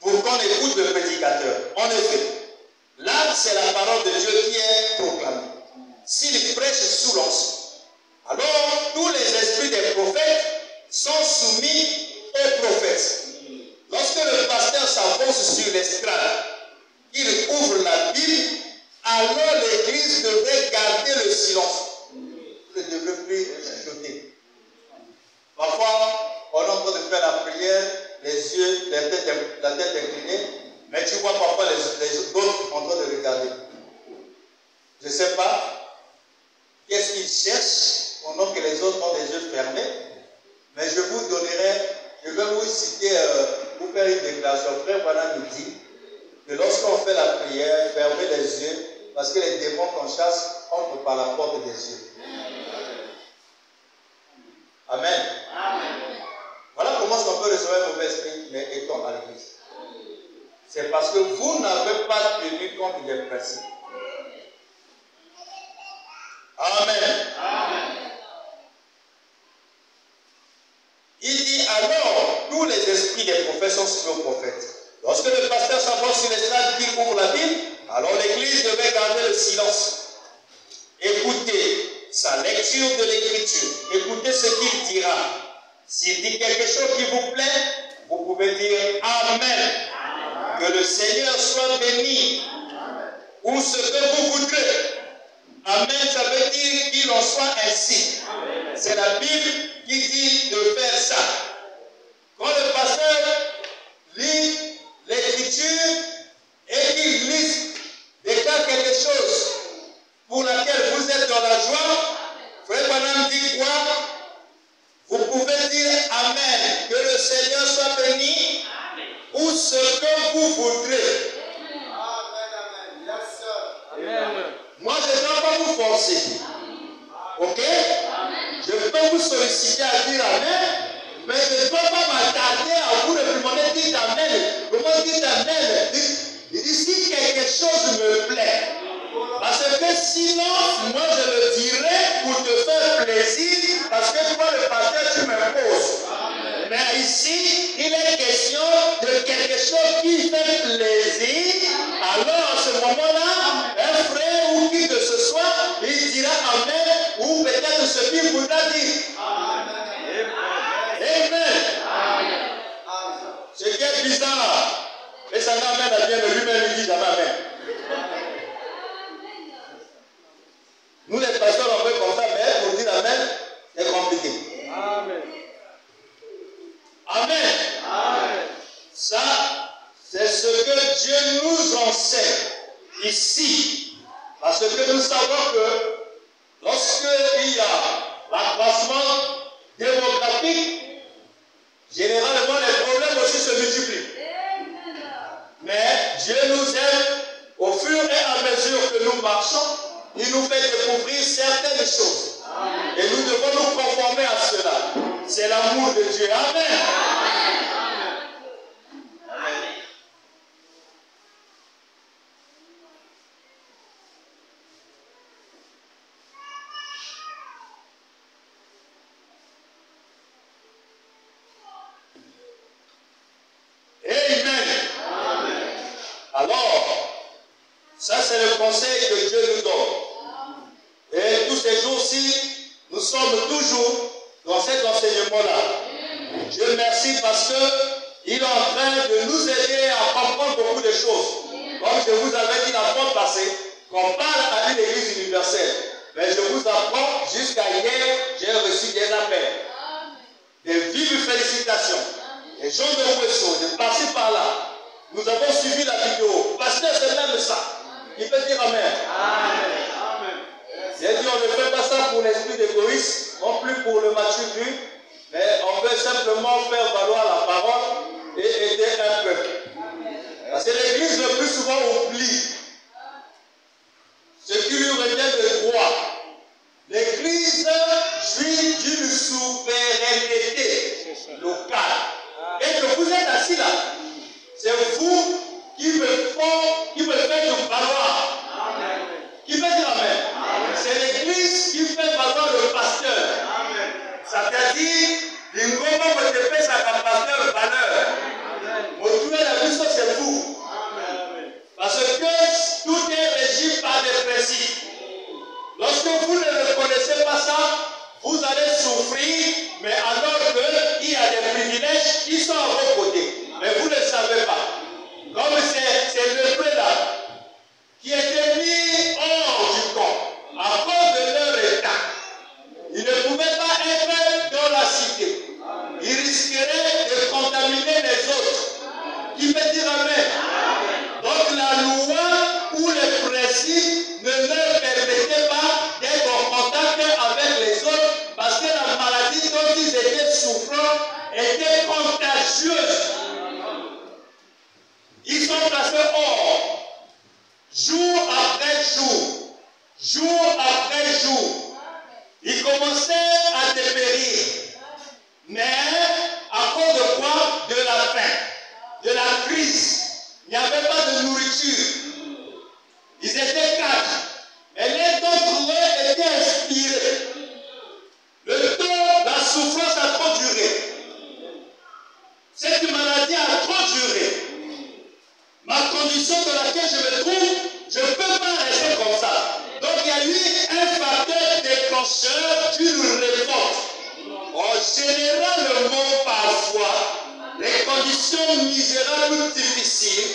pour qu'on écoute le prédicateur. En effet, Là, c'est la parole de Dieu qui est proclamée. S'il prêche sous l'onction, alors tous les esprits des prophètes sont soumis aux prophètes. Lorsque le pasteur s'avance sur l'estrade, il ouvre la Bible, alors l'église devrait garder le silence. Il ne devrait plus chuchoter. Parfois, on est en train de faire la prière, les yeux, la tête inclinée, mais tu vois parfois les autres en train de regarder. Je ne sais pas qu'est-ce qu'ils cherchent pendant que les autres ont les yeux fermés, mais je vais vous citer, vous faire une déclaration. Frère Branham nous dit que lorsqu'on fait la prière, fermez les yeux, parce que les démons qu'on chasse entrent par la porte des yeux. Amen. Amen. Voilà comment on peut recevoir un mauvais esprit, mais étant à l'église. C'est parce que vous n'avez pas tenu compte des principes. Amen. Amen. Il dit alors, tous les esprits des prophètes sont sur le prophète. Lorsque le pasteur s'avance sur l'estrade, qu'il ouvre la Bible, alors l'église devait garder le silence. Écoutez sa lecture de l'écriture. Écoutez ce qu'il dira. S'il dit quelque chose qui vous plaît, vous pouvez dire Amen. Que le Seigneur soit béni. Ou ce que vous voudrez. Amen, ça veut dire qu'il en soit ainsi. C'est la Bible qui dit de faire ça. Quand le pasteur lit l'écriture et qu'il déclare quelque chose pour laquelle vous êtes dans la joie, Frère Branham dit quoi? Vous pouvez dire Amen, que le Seigneur soit béni, ou ce que vous voudrez. Moi, je ne dois pas vous forcer. Ok? Je peux vous solliciter à dire Amen, mais je ne dois pas m'attarder à vous demander de dire Amen. Comment dire Amen? Il dit si quelque chose me plaît. Parce que sinon, moi je le dirai pour te faire plaisir, parce que toi le pasteur tu m'imposes. Mais ici, il est question de quelque chose qui fait plaisir. Alors à ce moment-là, un frère ou qui que ce soit, il dira Amen, ou peut-être ce qu'il voudra dire. Amen. Ce qui est bizarre, et ça n'amène à bien, mais lui-même il dit jamais Amen. Nous les pasteurs on fait comme ça, mais pour dire Amen, c'est compliqué. Amen. Amen. Amen. Ça, c'est ce que Dieu nous enseigne ici. Parce que nous savons que lorsqu'il y a l'accroissement démographique, généralement les problèmes aussi se multiplient. Mais Dieu nous aime au fur et à mesure que nous marchons. Il nous fait découvrir certaines choses. Amen. Et nous devons nous conformer à cela. C'est l'amour de Dieu. Amen. Amen. Amen. Alors, ça c'est le conseil que Dieu nous donne. Et tous ces jours-ci, nous sommes toujours dans cet enseignement-là. Dieu merci parce qu'il est en train de nous aider à comprendre beaucoup de choses. Comme je vous avais dit la fois passée, qu'on parle à une église universelle. Mais je vous apprends, jusqu'à hier, j'ai reçu des appels. Des vives félicitations. Les gens de Ouesso, de par-ci par-là. Nous avons suivi la vidéo. Pasteur, c'est même ça. Il peut dire Amen. Amen. J'ai dit, on ne fait pas ça pour l'esprit d'égoïsme, non plus pour le match vu, mais on veut simplement faire valoir la parole et aider un peuple. Parce que l'Église le plus souvent oublie ce qui lui revient de droit. L'Église jouit d'une souveraineté locale. Et que vous êtes assis là, c'est vous qui me faites valoir. Qui fait dire Amen. C'est l'église qui fait valoir le pasteur. C'est-à-dire, l'ingoma me te fait sa pasteur valeur. Mon tour la mission, c'est vous. Parce que ils sont à vos côtés, mais vous ne le savez pas. Comme c'est le prêtre là, qui était mis hors du camp à cause de leur état. Ils ne pouvaient pas être dans la cité. Ils risqueraient de contaminer les autres. Qui peut dire Amen? Donc la loi ou les principes ne leur permettaient pas d'être en contact avec les autres parce que la maladie dont ils étaient souffrants était contagieuse. Ils sont placés hors, jour après jour, jour après jour. Ils commençaient à dépérir. Mais à cause de quoi? De la faim, de la crise. Il n'y avait pas de nourriture. Ils étaient 4. Et l'un d'entre eux était inspiré. Le temps, la souffrance a trop duré. Cette maladie a trop duré. Ma condition dans laquelle je me trouve, je ne peux pas rester comme ça. Donc il y a eu un facteur déclencheur d'une révolte. Généralement, parfois, les conditions misérables ou difficiles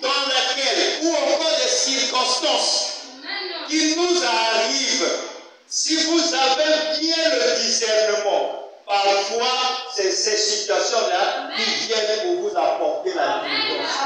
dans lesquelles, ou encore des circonstances qui nous arrivent, si vous avez bien le discernement, parfois, c'est ces situations-là qui viennent pour vous apporter la délivrance.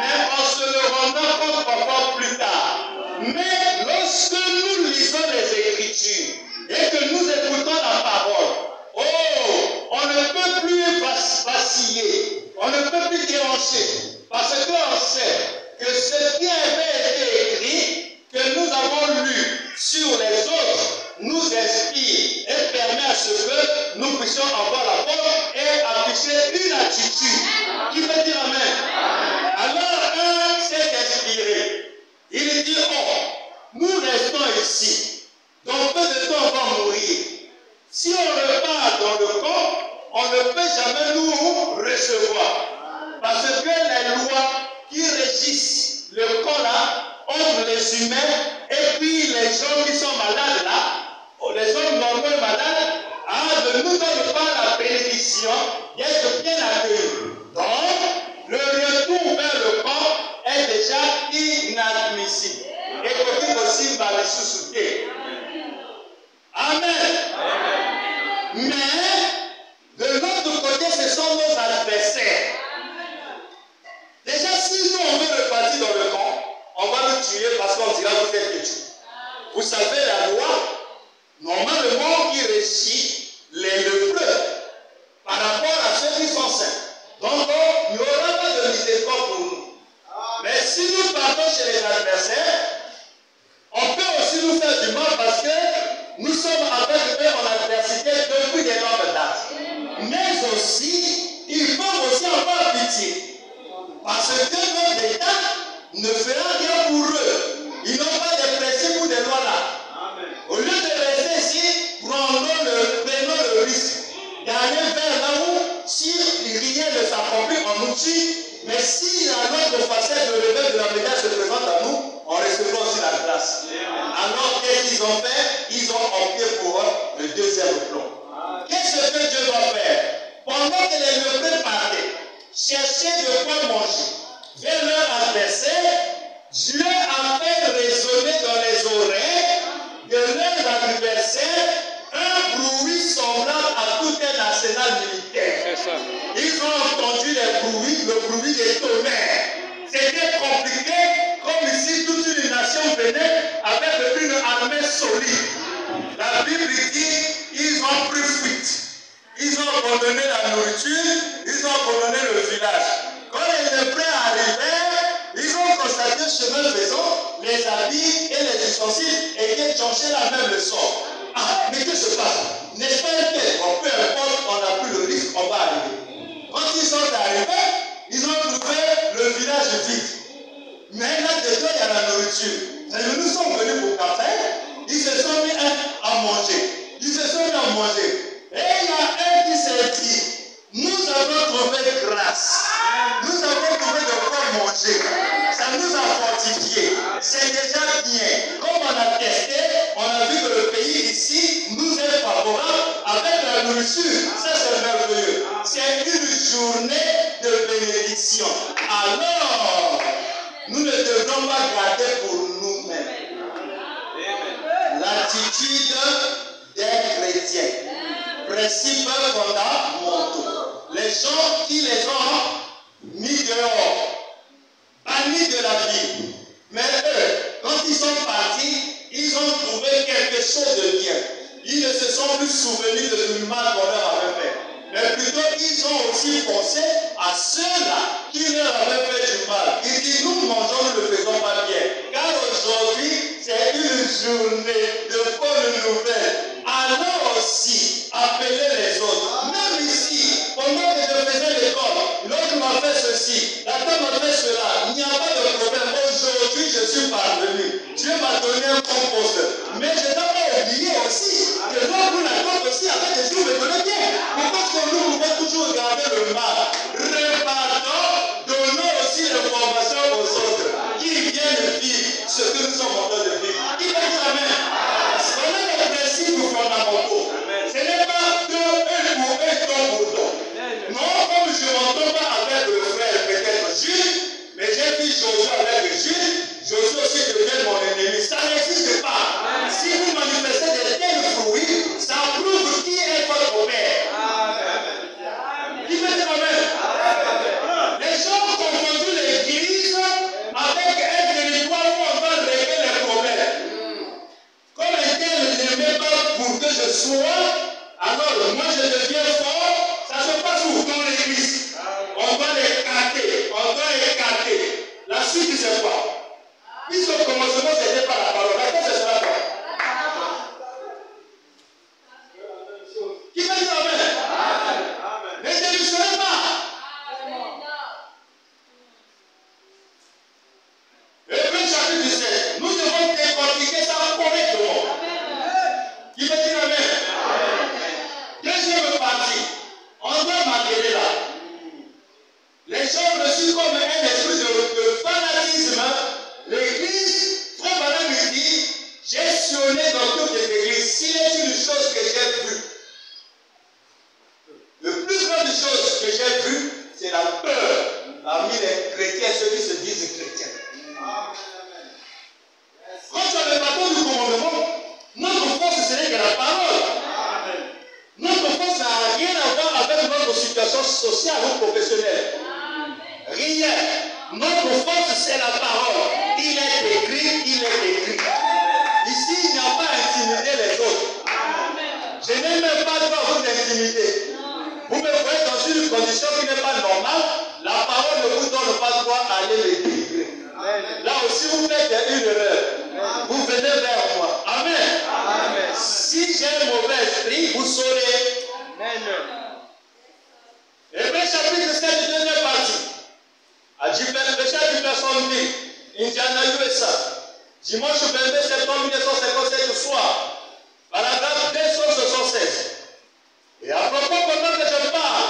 Mais on se le rendra compte parfois plus tard. Mais lorsque nous lisons les Écritures et que nous écoutons la parole, on ne peut plus vaciller, on ne peut plus déranger, parce qu'on sait que ce qui avait été écrit, que nous avons lu sur les autres, nous inspire et permet à ce que nous puissions avoir la force et afficher une attitude. Qui veut dire Amen? Alors, un s'est inspiré. Il dit, nous restons ici. Dans peu de temps, on va mourir. Si on repart dans le camp, on ne peut jamais nous recevoir. Parce que les lois qui régissent le camp là, entre les humains et puis les gens qui sont malades là, les hommes normaux malades, ne nous donnent pas la bénédiction d'être bien accueillis. Donc, le retour vers le camp est déjà inadmissible. Et côté aussi mal sous-souté. Amen. Mais, de l'autre côté, ce sont nos adversaires. Déjà, si nous, on veut repartir dans le camp, on va nous tuer parce qu'on dira vous êtes têtus. Vous savez, la loi, normalement, qui régit les lépreux par rapport à ceux qui sont saints. Donc, il n'y aura pas de miséricorde pour nous. Mais si nous partons chez les adversaires, on peut aussi nous faire du mal parce que nous sommes avec eux en adversité depuis des longues dates. Mais aussi, il faut aussi avoir pitié. Parce que notre État ne fera rien pour eux. Ils n'ont pas de principes ou de lois là. Au lieu de rester ici, prenons le risque d'aller vers là où, si rien ne s'accomplit, on nous tue. Mais si la notre facette de lever de la médaille se présente à nous, on recevra aussi la grâce. Alors qu'est-ce qu'ils ont fait? Ils ont opté pour le deuxième plan. Qu'est-ce que Dieu va faire? Pendant que les lépreux partaient, cherchaient de quoi manger vers leur adversaire, Dieu a fait résonner dans les oreilles de leurs adversaires un bruit semblable à tout un arsenal militaire. Ils ont entendu le bruit des tonnerres. C'était compliqué, comme ici toute une nation venait avec une armée solide. La Bible dit, ils ont pris fuite. Ils ont abandonné la nourriture, ils ont abandonné le village. Quand les lépreux arrivèrent, ils ont constaté chemin faisant, les habits et les ustensiles étaient jonchés la même leçon. Ah, mais que se passe? N'est-ce pas un tel? Bon, peu importe, on n'a plus le risque, on va arriver. Quand ils sont arrivés, ils ont trouvé le village vide. Mais là-dedans, il y a la nourriture. Nous sommes venus pour café, ils se sont mis à manger. Ils se sont mis à manger. Et il y a un qui s'est dit, nous avons trouvé grâce. Nous avons trouvé de quoi manger. Ça nous a fortifiés. C'est déjà bien. Comme on a testé, on a vu que le pays ici nous est favorable avec la nourriture. Ça, c'est merveilleux. C'est une alors nous ne devrons pas garder pour nous-mêmes l'attitude des chrétiens. Principes fondamentaux. Les gens qui les ont mis dehors, bannis de la vie. Mais eux, quand ils sont partis, ils ont trouvé quelque chose de bien. Ils ne se sont plus souvenus de tout le mal qu'on leur avait fait. Mais plutôt, ils ont aussi pensé à ceux-là qui leur avaient fait du mal. Ils disent, nous mangeons, nous ne le faisons pas bien. Car aujourd'hui, c'est une journée de bonne nouvelle. Alors aussi, appelez les autres. Même ici, pendant que je faisais l'école, l'autre m'a fait ceci, la dame m'a fait cela. Il n'y a pas de problème. Aujourd'hui, je suis parvenu. Dieu m'a donné un bon poste. Mais je n'ai pas oublié aussi que l'autre la compte aussi avec des jours me donner bien. Pourquoi est-ce que nous pouvons toujours garder le mal? Repartons, donnons aussi l'information aux autres qui viennent vivre ce que nous sommes en train de vivre. Qui va dire amen? Voilà les principes fondamentaux. Ce n'est pas de un pour un, don pour don. Non, comme je ne m'entends pas avec le frère, peut-être Jules, mais j'ai vu Josué avec Jules, Josué aussi devient mon ennemi. Ça n'existe pas. Si vous manifestez de tels fruits, ça prouve qui est votre père. Qui veut dire amen? Les gens ont confondu l'église avec un territoire où on va régler les problèmes. Comme un tel n'aimait pas pour que je sois, alors moi je deviens fort. Ça se passe où? Dans l'église. On va l'écarter. On va écarter. La suite c'est quoi? Puisqu'au commencement c'était par la parole. La fin ce sera quoi? Qui va dire amen? Ne démissionnez pas. Hébreux chapitre 17. Nous devons décortiquer ça correctement. Qui va dire amen? Deuxième partie. On doit m'appeler là. Les gens reçus comme un esprit de fanatisme. L'église, Frère Branham me dit, j'ai sillonné dans toutes les églises. S'il est une chose que j'ai vue, la plus grande chose que j'ai vue, c'est la peur parmi les chrétiens, ceux qui se disent chrétiens. Quand tu as le bâton du commandement, notre force, ce n'est que la parole. Notre force n'a rien à voir avec notre situation sociale ou professionnelle. Rien. Notre force, c'est la parole. Il est écrit, il est écrit. Ici, il n'y a pas à intimider les autres. Je n'ai même pas droit à vous intimider. Vous me voyez dans une condition qui n'est pas normale. La parole ne vous donne pas droit à aller les délivrer. Là aussi, vous faites une erreur. Vous venez vers moi. Amen. Si j'ai un mauvais esprit, vous saurez. Hébreux chapitre 7, deuxième partie. Chapitre personne dit, Indiana USA, dimanche 22 septembre 1957 soir, paragraphe 276. Et à propos, pendant que je parle,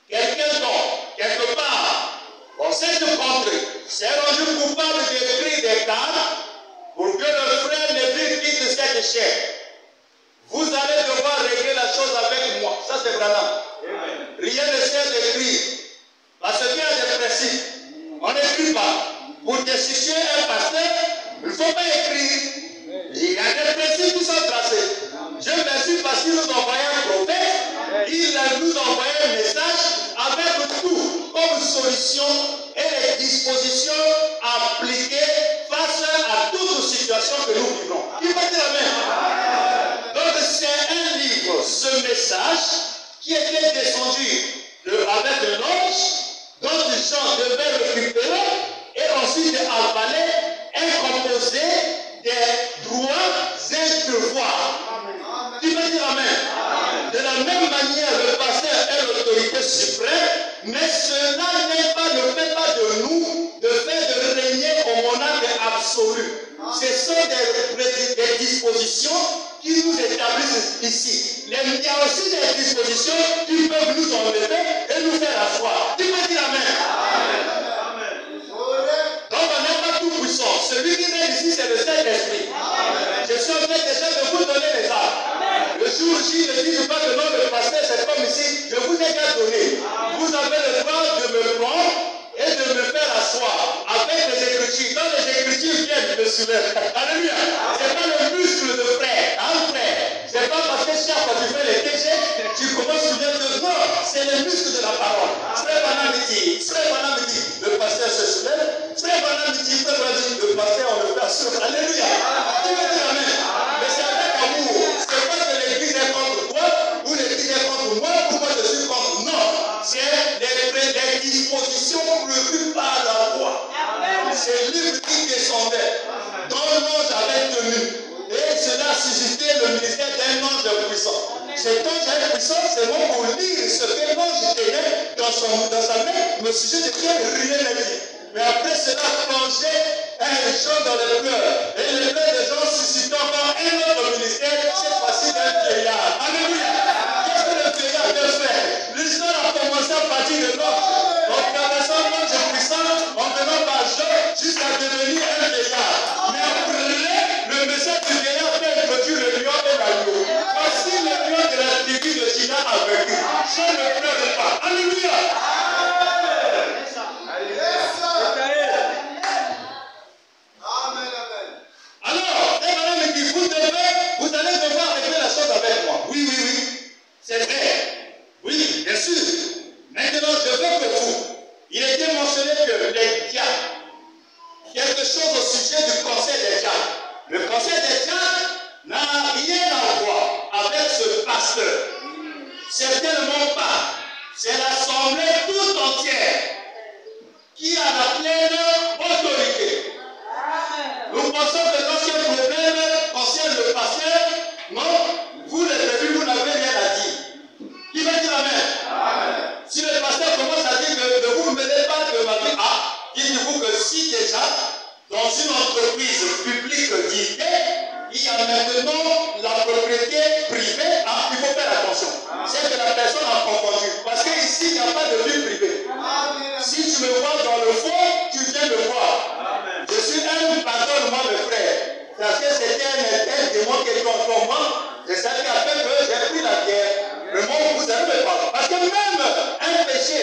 quelqu'un d'autre, quelque part, dans cette contrée, s'est rendu coupable d'écrire des cartes pour que le frère Neville quitte cette chair. Vous allez devoir régler la chose avec moi. Ça, c'est Branham. Rien ne sert d'écrire. Parce qu'il y a des principes. On n'écrit pas. Pour destituer un pasteur, il ne faut pas écrire. Il y a des principes qui sont tracés. Je merci parce qu'il nous envoyait un prophète. Il nous envoyait un message avec tout comme solution et les dispositions appliquées face à toute situation que nous vivons. Qui va dire amen? Donc c'est un livre, ce message, qui était descendu avec l'ange, dont Jean devait récupérer et ensuite avaler un composé des droits et devoirs. Tu veux dire amen? De la même manière, le pasteur est l'autorité suprême, mais cela ne fait pas de nous de fait de régner au monarque absolu. Ce sont des dispositions qui nous établissent ici. Il y a aussi des dispositions qui peuvent nous enlever et nous faire asseoir. Tu peux dire amen? Donc on n'est pas tout puissant. Celui qui règne ici, c'est le Saint-Esprit. Je suis en train déjà de vous donner les armes. Le jour J, ne dites pas que non, le pasteur, c'est comme ici. Je vous ai déjà donné. Vous avez le droit de me prendre et de s'asseoir avec les Écritures. Quand les Écritures viennent, le soulève. Alléluia. C'est pas le muscle de frère. Un frère. C'est pas parce que chaque fois tu fais les péchés, tu commences à soulever de non. C'est le muscle de la parole. Frère Branham dit, le pasteur se soulève. Frère Branham dit, le pasteur, on le fait assurer. Alléluia. Tu veux dire amen. Mais c'est avec amour. C'est pas que l'église est contre toi ou l'église est contre moi ou moi je suis contre. Non. C'est les dispositions prévues par la loi. C'est lui qui descendait, dont l'ange avait tenu. Et cela a suscité le ministère d'un ange puissant. Cet ange puissant, c'est bon pour lire ce que l'ange tenait dans sa main. Le sujet de rien n'est dit. Mais après cela plongeait un Jean dans les pleurs. Et les pleurs des gens suscitent encore un autre ministère, cette fois-ci d'un vieillard. Alléluia. Qu'est-ce que le vieillard peut faire? L'histoire a commencé à partir de l'ange. En traversant l'ange puissant, en venant par Jean, jusqu'à devenir un vieillard. Mais après, le message du vieillard fait introduire le lion et l'agneau. Voici le lion de la tribu de Juda a vaincu. Jean ne pleure pas. Alléluia. Alors, vous allez devoir régler la chose avec moi. Oui. C'est vrai. Oui, bien sûr. Maintenant, je veux que vous. Il était mentionné que les diacres, quelque chose au sujet du conseil des diacres. Le conseil des diacres n'a rien à voir avec ce pasteur. Certainement pas. C'est l'assemblée tout entière qui a la pleine autorité. Nous pensons que l'ancien problème concerne le pasteur. Non, vous les élus, vous n'avez rien à dire. Qui va dire amen? Si le pasteur commence à dire que ne vous mêlez pas de ma vie, dites-vous que si déjà, dans une entreprise publique d'idées, il y a maintenant la propriété privée, il faut faire attention. C'est que la personne a confondu. Parce qu'ici, il n'y a pas de vie privée. Si tu me vois dans le fond, tu viens me voir. Je suis pardonne-moi mes frères. Parce que c'était un démon qui est contre moi. C'est ça qui a fait que j'ai pris la pierre. Le monde, vous allez me pardonner. Parce que même un péché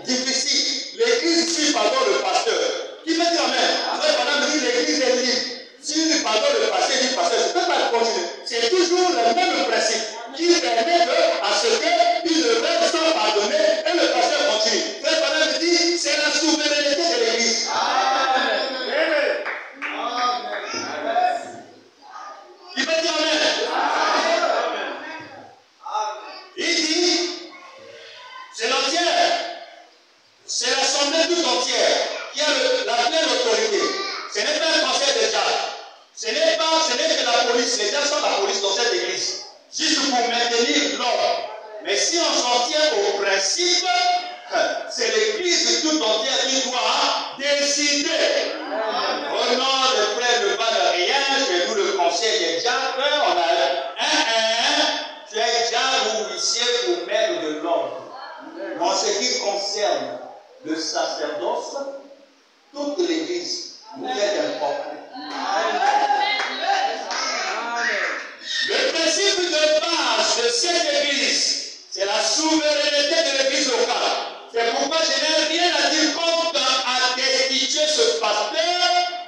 difficile, l'église suit pardonne le pasteur. Qui me dit amen? Frère Branham dit l'église est libre. Si il pardonne le pasteur, il dit pasteur, je ne peux pas continuer. C'est toujours le même principe qui permet à ce qu'il ne reste sans pardonner et le pasteur continue. Frère Branham dit c'est la souveraineté de l'église. Il va dire amen. Il dit, c'est l'entière, c'est l'assemblée tout entière qui a la pleine autorité. Ce n'est pas un conseil de diable. Ce n'est que la police. Les gens sont la police dans cette église. Juste pour maintenir l'ordre. Mais si on s'en tient au principe, c'est l'église tout entière qui doit décider. Oh non, les frères ne valent rien. Chez nous, le conseil des diacres, on a tu es diable ou huissier pour mettre de l'ordre. En ce qui concerne le sacerdoce, toute l'église, vous êtes important. Le principe de base de cette église, c'est la souveraineté de l'église locale. C'est pourquoi je n'ai rien à dire contre à destituer ce pasteur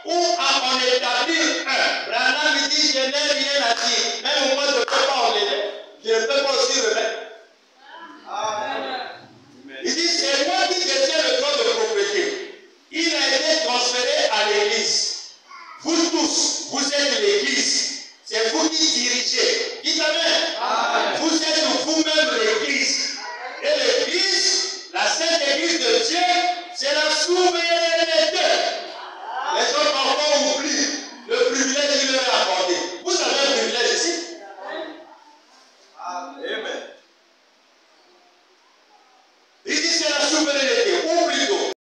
ou à en établir un. Branham dit je n'ai rien à dire. Même moi je ne peux pas en aider. Je ne peux pas aussi le mettre. Il dit c'est moi qui détiens le droit de propriété. Il a été transféré à l'église. Vous tous, vous êtes l'église. C'est vous qui dirigez. Dites amen. Vous êtes vous-même l'église. Et l'église, la sainte église de Dieu, c'est la souveraineté